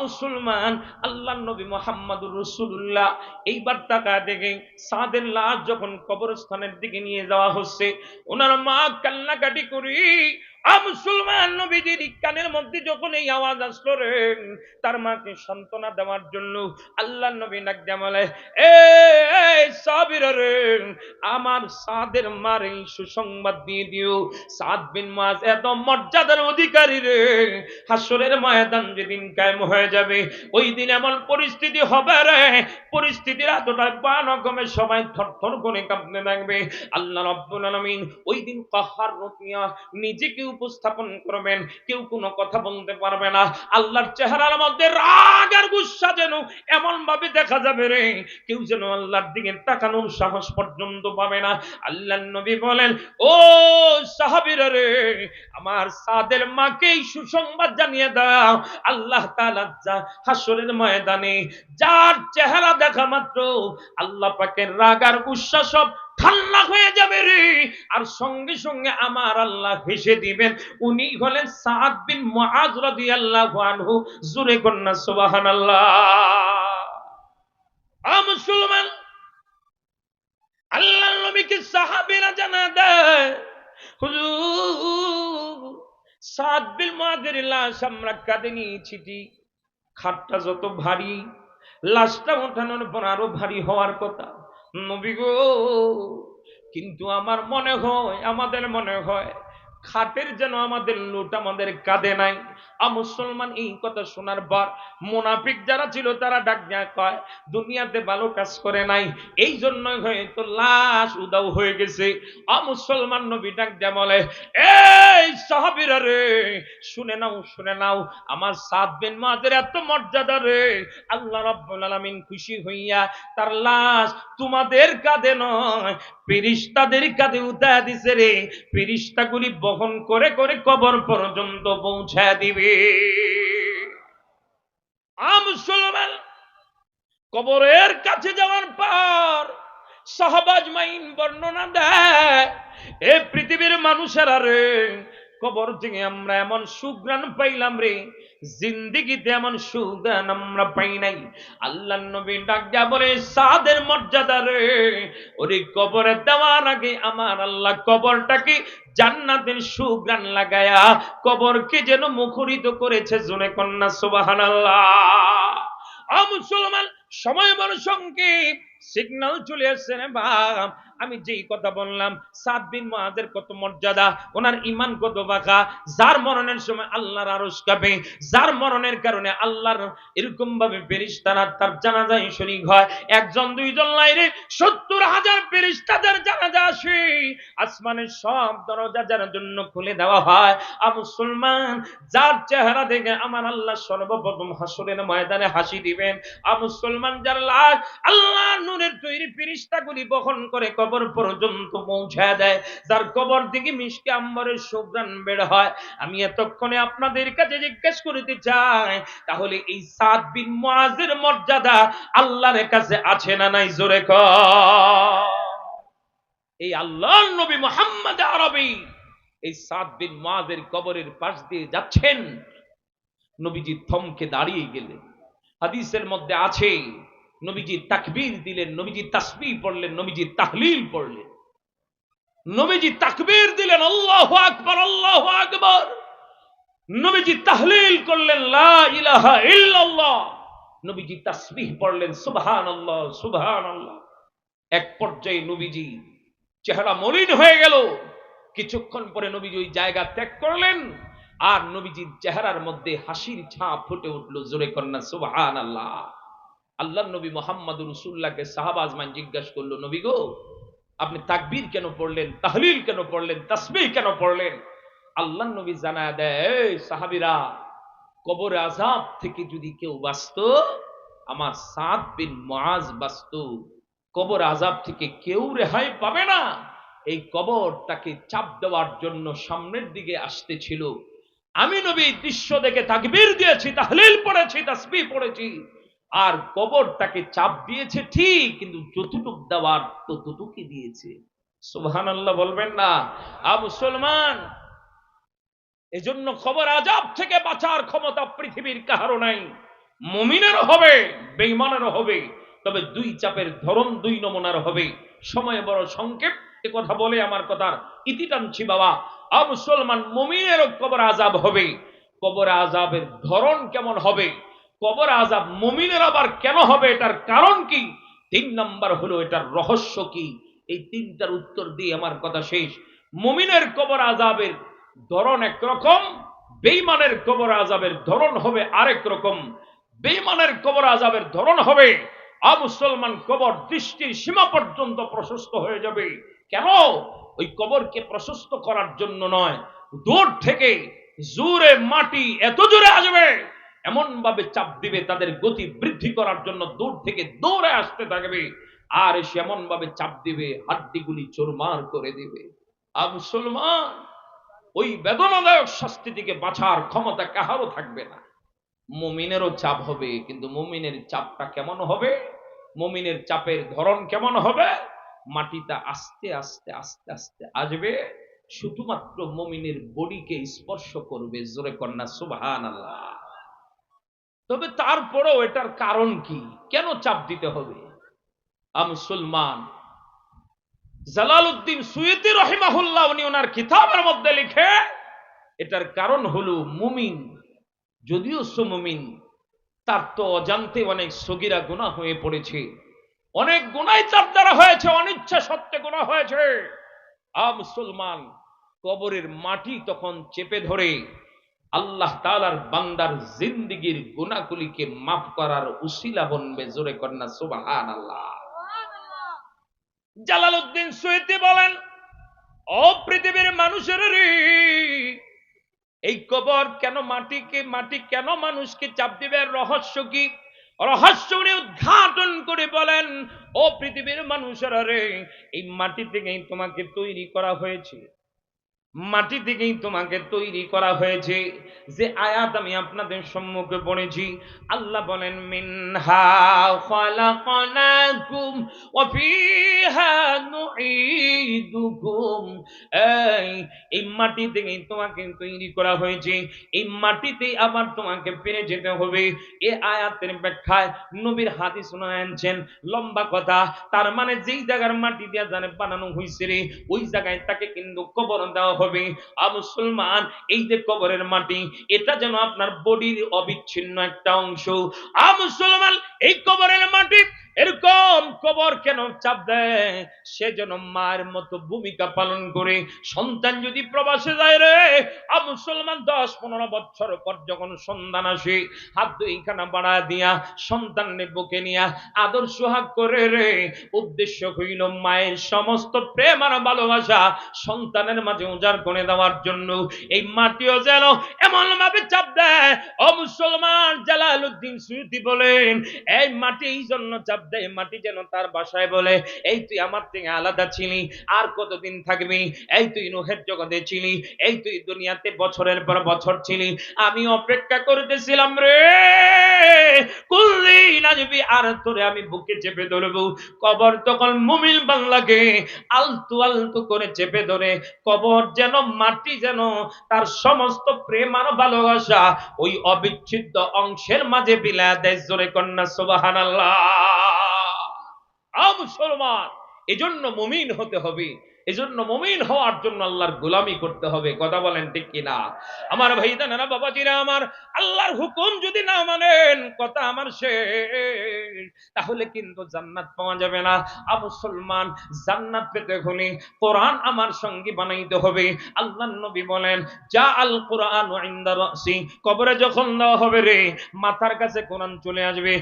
মুসলমান, আল্লাহর নবী মুহাম্মদুর রাসূলুল্লাহ এইবার তাকায় দেখে সাদের লাশ যখন কবরস্থানের দিকে নিয়ে যাওয়া হচ্ছে, ওনার মা কান্নাকাটি করি। মুসলমান, নবীজির কানের মধ্যে যখন এই আওয়াজ আসলো রে, তার মাকে সান্ত্বনা দেওয়ার জন্য আল্লাহর নবী ডাক দিয়ে বলে, এ সাবিরা রে, আমার সাদের মার এই সুসংবাদ দিয়ে দিও, সাদ বিন মুআয এত মর্যাদার অধিকারী রে, হাসরের ময়দান যেদিন কায়েম হয়ে যাবে ওই দিন এমন পরিস্থিতি হবে রে, পরিস্থিতির এতটা ভয়ানক হবে সবাই থরথর করে কাঁপতে থাকবে। আল্লাহ রাব্বুল আলামিন ওই দিন কাহার রূপ নিয়ে নিজেকে উপস্থাপন করবেন, কেউ কোনো কথা বলতে পারবে না। আল্লাহর চেহারার মধ্যে রাগ আর গুসা যেন এমন ভাবে দেখা যাবে রে, কেউ যেন আল্লাহর দিকে তাকানোর সাহস পর্যন্ত পাবে না। আল্লাহর নবী বলেন, ও সাহাবীরা রে, আমার সাদের মাকে সুসংবাদ জানিয়ে দাও, আল্লাহ তাআলা হাসরের ময়দানে যার চেহারা দেখা মাত্র আল্লাহ পাকের রাগ আর গুসা সব ঠান্ডা হয়ে যাবে রে, আর সঙ্গে সঙ্গে আমার আল্লাহ হেসে দিবেন। উনি হলেন সাদ বিন মুআয রাদিয়াল্লাহু আনহু। জোরে কন্যা সুবহানাল্লাহ। মুসলমান, আল্লাহর নবীকে সাহাবীরা জানা দেয়, হুজুর সাদ বিন মুআযের লাশ আমরা কাঁধে নিয়েছি, খাটটা যত ভারী, লাশটা ওঠানোর পর আরো ভারী হওয়ার কথা নবী গো, কিন্তু আমার মনে হয়, আমাদের মনে হয় খাটের যেন আমাদের লোট আমাদের কাঁধে নাই। মুসলমান, এই কথা শোনার পর মুনাফিক যারা ছিল তারা ডাক দেয়া কয়, দুনিয়াতে ভালো কাজ করে নাই, এই জন্যই হয়তো লাশ উদাও হয়ে গেছে। মুসলমান, নবী ডাক দেয়া বলে, এই সাহাবীরা রে, শুনে নাও, শুনে নাও, আমার সাদ বিন মুআযের এত মর্যাদা রে, আল্লাহ রাব্বুল আলামিন খুশি হইয়া তার লাশ তোমাদের কাঁধে নয় ফেরেশতাদের কাঁধে উঠায় দিছে রে, ফেরেশতাগুলি বহন করে করে কবর পর্যন্ত পৌঁছায় দিবে। মুসলমান, কবরের কাছে যাওয়ার পর সাহাবা আজমাইন বর্ণনা দেয়, এ পৃথিবীর মানুষেরা রে, কবর থেকে আমরা এমন সুঘ্রাণ পাইলাম রে, জিন্দেগিতে এমন সুঘ্রাণ আমরা পাই নাই। আল্লাহর নবী ডাক দিয়া বলে, সাদের মর্যাদা রে, ওরে কবরে দেওয়ার আগে আমার আল্লাহ কবরটাকে জান্নাতের সুঘ্রাণ লাগায়া কবরকে যেন মুখরিত করেছে। জোরে কন্যা সুবহানাল্লাহ। মুসলমান, সময় বড় সংক্ষেপ, সিগন্যাল চলে আসছে রে বাপ। আমি যেই কথা বললাম, সাদ বিন মুআযের কত মর্যাদা, ওনার ঈমান কত বাঁকা, যার মরণের সময় আল্লাহর আরশ কাঁপে, যার মরণের কারণে আল্লাহর এরকম ভাবে ফেরেশতারা তার জানাজায় শরীক হয়। একজন দুইজন লাইরে 70,000 ফেরেশতাদের জানাজা আসে, আসমানের সব দরজা যার জন্য খুলে দেওয়া হয়। মুসলমান, যার চেহারা দেখে আমার আল্লাহ সর্বপ্রথম হাসরের ময়দানে হাসি দিবেন। মুসলমান, যার লাশ আল্লাহর নূরের তৈরি ফেরেশতাগুলি বহন করে কবর পর্যন্ত পৌঁছায় দেয়, যার কবর থেকে মিষ্টি আম্বরের সুঘ্রাণ বের হয়। আমি এতক্ষণে আপনাদের কাছে জিজ্ঞেস করতে চাই, তাহলে এই সাদ বিন মুআযের মর্যাদা আল্লাহর কাছে আছে না নাই? জোরে কর। এই আল্লাহর নবী মুহাম্মদ আরবী এই সাদ বিন মুআযের কবরের পাশ দিয়ে যাচ্ছেন, নবীজি থমকে দাঁড়িয়ে গেলেন। হাদিসের মধ্যে আছে, নবীজি তাকবীর দিলেন, নবীজি তাসবিহ পড়লেন, নবীজি তাহলিল পড়লেন। নবীজি তাকবীর দিলেন, আল্লাহু আকবার, আল্লাহু আকবার। নবীজি তাহলিল করলেন, লা ইলাহা ইল্লাল্লাহ। নবীজি তাসবিহ পড়লেন, সুবহানাল্লাহ, সুবহানাল্লাহ। এক পর্যায়ে নবীজি চেহারা মলিন হয়ে গেল। কিছুক্ষণ পরে নবীজি ওই জায়গা ত্যাগ করলেন, আর নবীজির চেহারার মধ্যে হাসির ছাপ ফুটে উঠল। জোরে কন্যা সুবহানাল্লাহ। আল্লাহর নবী মুহাম্মদুর রাসূলুল্লাহকে সাহাবা আজমান জিজ্ঞাসা করলো, নবী গো, আপনি তাকবীর কেন পড়লেন, তাহলিল কেন পড়লেন, তাসবিহ কেন পড়লেন? আল্লাহ নবী জানায় দেয়, সাহাবীরা, কবর আযাব থেকে যদি কেউ বাঁচত, আমার সাদ বিন মুআজ বাঁচত। কবর আযাব থেকে কেউ রেহাই পাবে না। এই কবর তাকে চাপ দেওয়ার জন্য সামনের দিকে আসতেছিল। আমি নবী দৃশ্য দেখে তাকবীর দিয়েছি, তাহলিল পড়েছি, তাসবিহ পড়েছি, আর কবর তাকে চাপ দিয়েছে ঠিক, কিন্তু যতটুক দেওয়ার ততটুকুই দিয়েছে। সুবহানাল্লাহ বলবেন না? মুসলমান, এজন্য কবর আযাব থেকে বাঁচার ক্ষমতা পৃথিবীর কারো নাই। মুমিনেরও হবে, বেঈমানেরও হবে, তবে দুই চাপের ধরন দুই নমুনার হবে। সময় বড় সংক্ষেপ, এ কথা বলে আমার কথার ইতি টানছি বাবা। মুসলমান, মুমিনেরও কবর আযাব হবে। কবর আযাবের ধরন কেমন হবে, কবর আযাব মুমিনের আবার কেন হবে, এটার কারণ কি, 3 নাম্বার হলো এটার রহস্য কি, এই তিনটার উত্তর দিয়ে আমার কথা শেষ। মুমিনের কবর আযাবের ধরন একরকম, বেঈমানের কবর আযাবের ধরন হবে আরেক রকম। বেঈমানের কবর আযাবের ধরন হবে, মুসলমান, কবর দৃষ্টির সীমা পর্যন্ত প্রশস্ত হয়ে যাবে। কেন? ওই কবরকে প্রশস্ত করার জন্য নয়, দূর থেকে জোরে মাটি এত জোরে আসবে, এমন ভাবে চাপ দিবে, তাদের গতি বৃদ্ধি করার জন্য দূর থেকে দৌড়ে আসতে থাকবে, আর এসে এমন ভাবে চাপ দিবে, হাড্ডিগুলি চুরমার করে দিবে। মুসলমান, ওই বেদনাদায়ক শাস্তি থেকে বাঁচার ক্ষমতা কাহারও থাকবে না। মুমিনেরও চাপ হবে, কিন্তু মুমিনের চাপটা কেমন হবে, মুমিনের চাপের ধরন কেমন হবে, মাটিটা আস্তে আস্তে আস্তে আস্তে আসবে, শুধুমাত্র মুমিনের বডিকে স্পর্শ করবে। জোরে কন্যা সুবহানাল্লাহ। তবে তারপরেও এটার কারণ কি, কেন চাপ দিতে হবে? মুসলমান, জালালউদ্দিন সুয়ুতী রাহিমাহুল্লাহ উনি ওনার কিতাবের মধ্যে লিখে, এটার কারণ হলো মুমিন যদিও মুমিন, তার তো অজান্তে অনেক সগীরা গুনাহ হয়ে পড়েছে, অনেক গুনাহ তার দ্বারা হয়েছে, অনিচ্ছা সত্ত্বে গুনাহ হয়েছে। মুসলমান, কবরের মাটি তখন চেপে ধরে আল্লাহ তাআলার বান্দার জিন্দেগীর গুনাহগুলিকে মাফ করার উসিলা বনবে। জোরে কন্যা সুবহানাল্লাহ। জালালউদ্দিন সুয়ুতী বলেন, ও পৃথিবীর মানুষের রে, এই কবর কেন, মাটি কেন মানুষকে চাপ দিবে, রহস্য কি? রহস্য উনি উদ্ঘাটন করে বলেন, ও পৃথিবীর মানুষেরা রে, এই মাটি থেকেই তোমাকে তৈরি করা হয়েছে, মাটি থেকেই তোমাকে তৈরি করা হয়েছে। যে আয়াত আমি আপনাদের সম্মুখে পড়েছি, আল্লাহ বলেন, মিনহা খালাকনাকুম ওয়া ফিহা নুঈদুকুম। এই মাটি থেকেই তোমাকে তৈরি করা হয়েছে, এই মাটিতেই আবার তোমাকে ফিরে যেতে হবে। এই আয়াতের ব্যাখ্যায় নবীর হাদিস শুনাচ্ছেন, লম্বা কথা, তার মানে যেই জায়গার মাটি দিয়ে জানে বানানো হয়েছে রে, ওই জায়গায় তাকে কিন্তু কবর দেওয়া হবে। মুসলমান, এই যে কবরের মাটি, এটা যেন আপনার বডির অবিচ্ছিন্ন একটা অংশ। মুসলমান, এই কবরের মাটি এরকম কবর কেন চাপ দেয়, সে যেন মায়ের মতো ভূমিকা পালন করে। সন্তান যদি প্রবাসে যায় রে, মুসলমান, 10-15 বছর পর যখন সন্তান আসে, হাত দুইখানা বাড়া দিয়া সন্তানের বুকে নিয়া আদর সোহাগ করে রে, উদ্দেশ্য হইল মায়ের সমস্ত প্রেম আর ভালোবাসা সন্তানের মাঝে উজাড় করে দেওয়ার জন্য। এই মাটিও যেন এমন ভাবে চাপ দেয়। মুসলমান, জালালউদ্দিন সুয়ুতী বলেন, এই মাটি এই জন্য চাপ দেয়, মাটি যেন তার বাসায় বলে, এই তুই আমার থেকে আলাদা ছিলি, আর কতদিন থাকবি, এই তুই নূহের জগতে ছিলি, এই তুই দুনিয়াতে বছরের পর বছর ছিলি, আমি অপেক্ষা করতেছিলাম রে, কুল্লিন আসবি আর তোরে আমি বুকে চেপে ধরবো। কবর তখন মুমিন বান্দাকে আলতু আলতু করে চেপে ধরে, কবর যেন, মাটি যেন তার সমস্ত প্রেম আর ভালোবাসা ওই অবিচ্ছেদ্য অংশের মাঝে বিলায় দেয়। জোরে কন্যা সুবহানাল্লাহ। মুসলমান, এজন্য মুমিন হতে হবে, এজন্য মুমিন হওয়ার জন্য আল্লাহর গোলামি করতে হবে। কথা বলেন ঠিক কিনা? আমার ভাইদানেরা, বাবাজিরা আমার, আল্লাহর হুকুম যদি না মানেন, কথা আমার শেষ, তাহলে কিন্তু জান্নাত পাওয়া যাবে না। মুসলমান, জান্নাত পেতে হলে কোরআন আমার সঙ্গী বানাইতে হবে। আল্লাহর নবী বলেন, যা আল কোরআন ইনদা রাসি, কবরে যখন দেওয়া হবে রে, মাথার কাছে কোরআন চলে আসবে,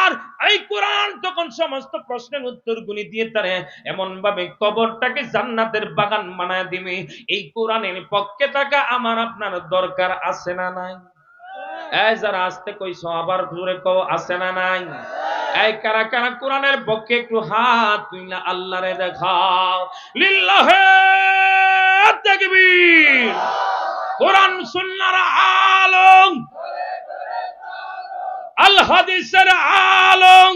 আর এই কোরআন তখন সমস্ত প্রশ্নের উত্তরগুলি দিয়ে তারে এমন ভাবে কবরটাকে জান্নাতের বাগান বানায় দিবে। এই কোরআনের পক্ষে থাকা আমার আপনার দরকার আছে না নাই? এই যারা আসতে কইছো আবার জোরে কও, আছে না নাই? এই কারা কারা কোরআনের পক্ষে একটু হাত তুইলা আল্লাহরে দেখাও। লিল্লাহে তাকবীর। কোরআন সুন্নাহর আলম, আল হাদিসের আলম,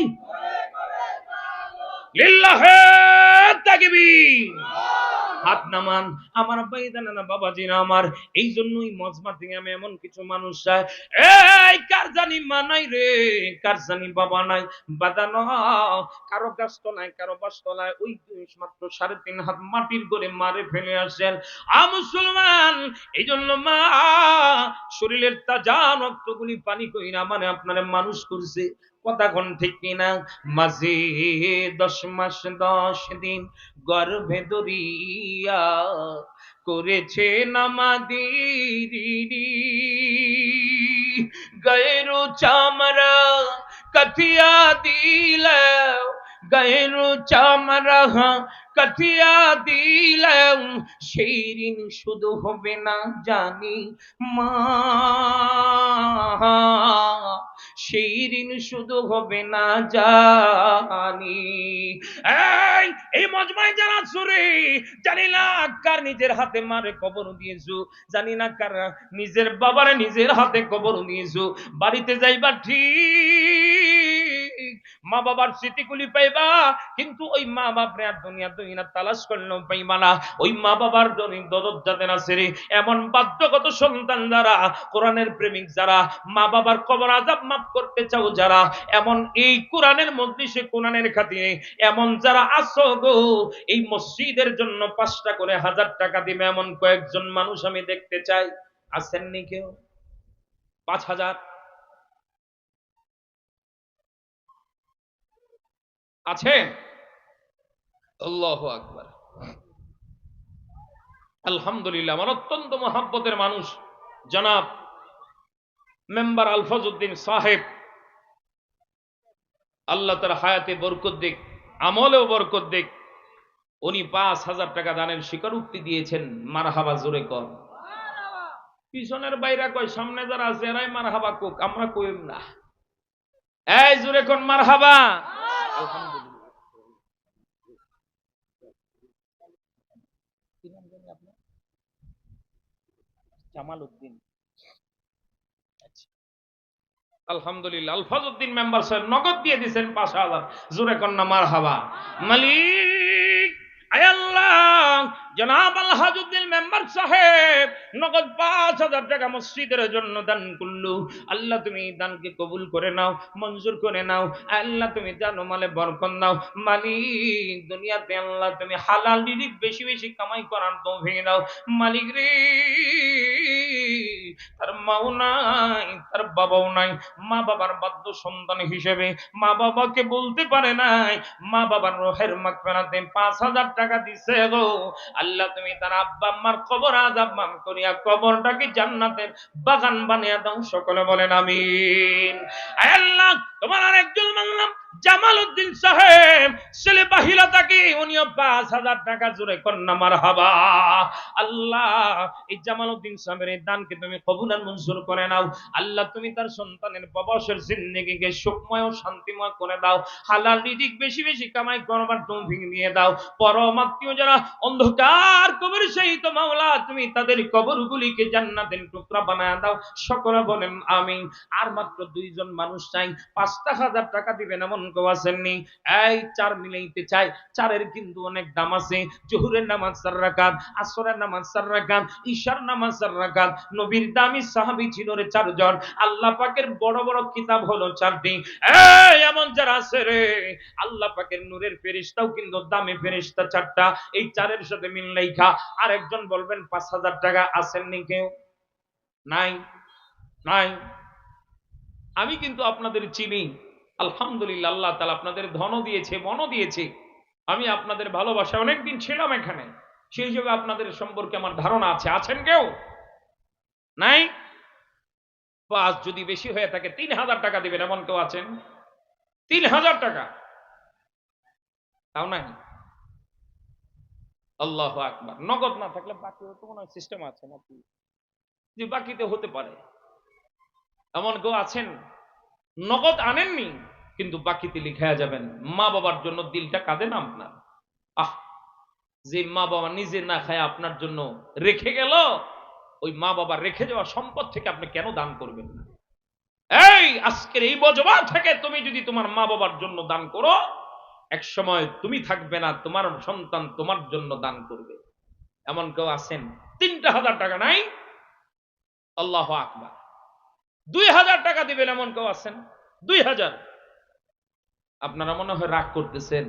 লিল্লাহে তাকবীর। হাত নামান আমার ভাইজান না বাবাজিরা আমার। এই জন্যই মজমা থেকে আমি এমন কিছু মানুষ চাই, এই কার জানি মা নাই রে, কার জানি বাবা নাই, বাদানো কারো গাছ নাই, কারো বাস নাই, ওই মাত্র 3.5 হাত মাটির করে মারে ফেলে আসেন মুসলমান। এই জন্য মা শরীরের তাজা রক্তগুলি পানি কইরা মানে আপনারা মানুষ করছে, কথা কোন ঠিক কিনা? মাঝে 10 মাস 10 দিন গর্ভে ধরিয়া করেছে নামাদিরি, গয়েরু চামরা কথিয়া দিল, গয়েরু চামরা কথিয়া দিল, সেই ঋণ শুধু হবে না জানি মা, সেই ঋণ শুধু হবে না জানি। এই মজমায় যারা সুরে, জানি না কার নিজের হাতে মারে কবর দিয়েছো, জানি না কার নিজের বাবারে নিজের হাতে কবর দিয়েছো। বাড়িতে যাইবা ঠিক মা বাবার স্মৃতিগুলি পাইবা, কিন্তু ওই মা বাপরে আর দুনিয়া তালাশ করলেও পাইবা না। ওই মা বাবার দরদ যাদের আছে রে, এমন বাধ্যগত সন্তান যারা, কোরআনের প্রেমিক যারা, মা বাবার কবর আযাব মাফ করতে চাও যারা, এমন এই কোরআনের মজলিসে কোরআনের খাতিরে এমন যারা আছো গো, এই মসজিদের জন্য 5টা করে 1000 টাকা দিবে এমন কয়েকজন মানুষ আমি দেখতে চাই। আছেননি কেউ? 5000 আছে? আল্লাহু আকবার। আলহামদুলিল্লাহ। আমার অত্যন্ত মহাব্বতের মানুষ জনাব মেম্বার আলফাজউদ্দিন সাহেব, আল্লাহ তার হায়াতে বরকত দিক, আমলেও বরকত দিক। উনি 5000 টাকা দানের স্বীকারোক্তি দিয়েছেন। মারহাবা জোরে কর। পিছনের বাইরা কয়, সামনে যারা আছে এরাই মারহাবা কোক, আমরা কইম না। এই জোরে কোন মারহাবা। আলহামদুলিল্লাহ। জামাল উদ্দিন, আলহামদুলিল্লাহ। আলফাজউদ্দিন মেম্বার সাহেব নগদ দিয়ে দিয়েছেন 5000। জোরে কন্যা মারহাবা। মালিক আয় আল্লাহ, জনাব আলহাজউদ্দিন মেম্বার সাহেব নগদ 5000 টাকা মসজিদের জন্য দান করলো। আল্লাহ তুমি দানকে কবুল করে নাও, মঞ্জুর করে নাও। আল্লাহ তুমি জানো মালে বরকত নাও। মালিক দুনিয়াতে আল্লাহ তুমি হালাল রিজিক বেশি বেশি কামাই করার তৌফিক দাও। মালিক রে, তার মাও নাই, তার বাবাও নাই, মা বাবার বাধ্য সন্তান হিসেবে মা বাবাকে বলতে পারে নাই, মা বাবার রোহের মাগফিরাতে 5000 টাকা দিছে গো। আল্লাহ তুমি তার আব্বা আম্মার কবর আযাব মাফ করিয়া কবরটাকে জান্নাতের বাগান বানিয়ে দাও। সকলে বলেন আমিন। আয় আল্লাহ, তোমার আরেকজন মানলাম জামাল উদ্দিন সাহেব, ছেলে বাহিরা তাকে, উনিও 5000 টাকা জোরে কন্যা মারহাবা। আল্লাহ এই জামাল উদ্দিন সাহেবের এই দানকে তুমি কবুল আর মঞ্জুর করে নাও। আল্লাহ তুমি তার সন্তানের প্রবাসের জিন্দেগিকে সুখময় ও শান্তিময় করে দাও। হালাল রিজিক বেশি বেশি কামাই করবার তৌফিক দিয়ে দাও। পরম আত্মীয় যারা অন্ধকার কবর সহিত মাওলা তুমি তাদের কবরগুলিকে জান্নাতের টুকরা বানায় দাও। সকলে বলেন আমিন। আর মাত্র 2 জন মানুষ চাই, 5000 টাকা দিবেন এমন কেউ আসেননি? এই 4 মিলাইতে চাই। 4-এর কিন্তু অনেক দাম আছে। জোহরের নামাজ 4 রাকাত, আসরের নামাজ 4 রাকাত, ঈশার নামাজ 4 রাকাত। নবীর দামি সাহাবী ছিল রে 4 জন। আল্লাহ পাকের বড় বড় কিতাব হলো 4টি। এই এমন যারা আছে রে, আল্লাহ পাকের নূরের ফেরেশতাও কিন্তু দামি ফেরেশতা 4টা। এই 4-এর সাথে মিল লেখা। আরেকজন বলবেন 5000 টাকা আসেননি কেউ? নাই, নাই। আমি কিন্তু আপনাদের চিনি। আলহামদুলিল্লাহ, আল্লাহ তাআলা আপনাদের ধনও দিয়েছে, মনও দিয়েছে। আমি আপনাদের ভালোবাসা অনেকদিন ছিলাম এখানে, সেই হিসেবে আপনাদের সম্পর্কে আমার ধারণা আছে। আছেন কেউ? নাই? পাঁচ যদি বেশি হয়ে থাকে 3000 টাকা দিবেন এমন কেউ আছেন? 3,000 টাকা, তাও নাই। আল্লাহু আকবার। নগদ না থাকলে বাকি তো মনে হয় সিস্টেম আছে নাকি, যে বাকিতে হতে পারে। এমন কেউ আছেন নগদ আনেননি কিন্তু বাকিতে লিখা যাবেন? মা বাবার জন্য দিলটা কাঁদে না আপনার? আহ, যে মা বাবা নিজে না খায় আপনার জন্য রেখে গেল, ওই মা বাবা রেখে যাওয়া সম্পদ থেকে আপনি কেন দান করবেন না? এই আজকের এই বজবা থেকে তুমি যদি তোমার মা বাবার জন্য দান করো, এক সময় তুমি থাকবে না, তোমার সন্তান তোমার জন্য দান করবে। এমন কেউ আছেন 3,000 টাকা নাই? আল্লাহু আকবার। 2,000 টাকা দিবেন এমন কেউ আছেন? 2,000। আপনারা মনে হয় রাগ করতেছেন,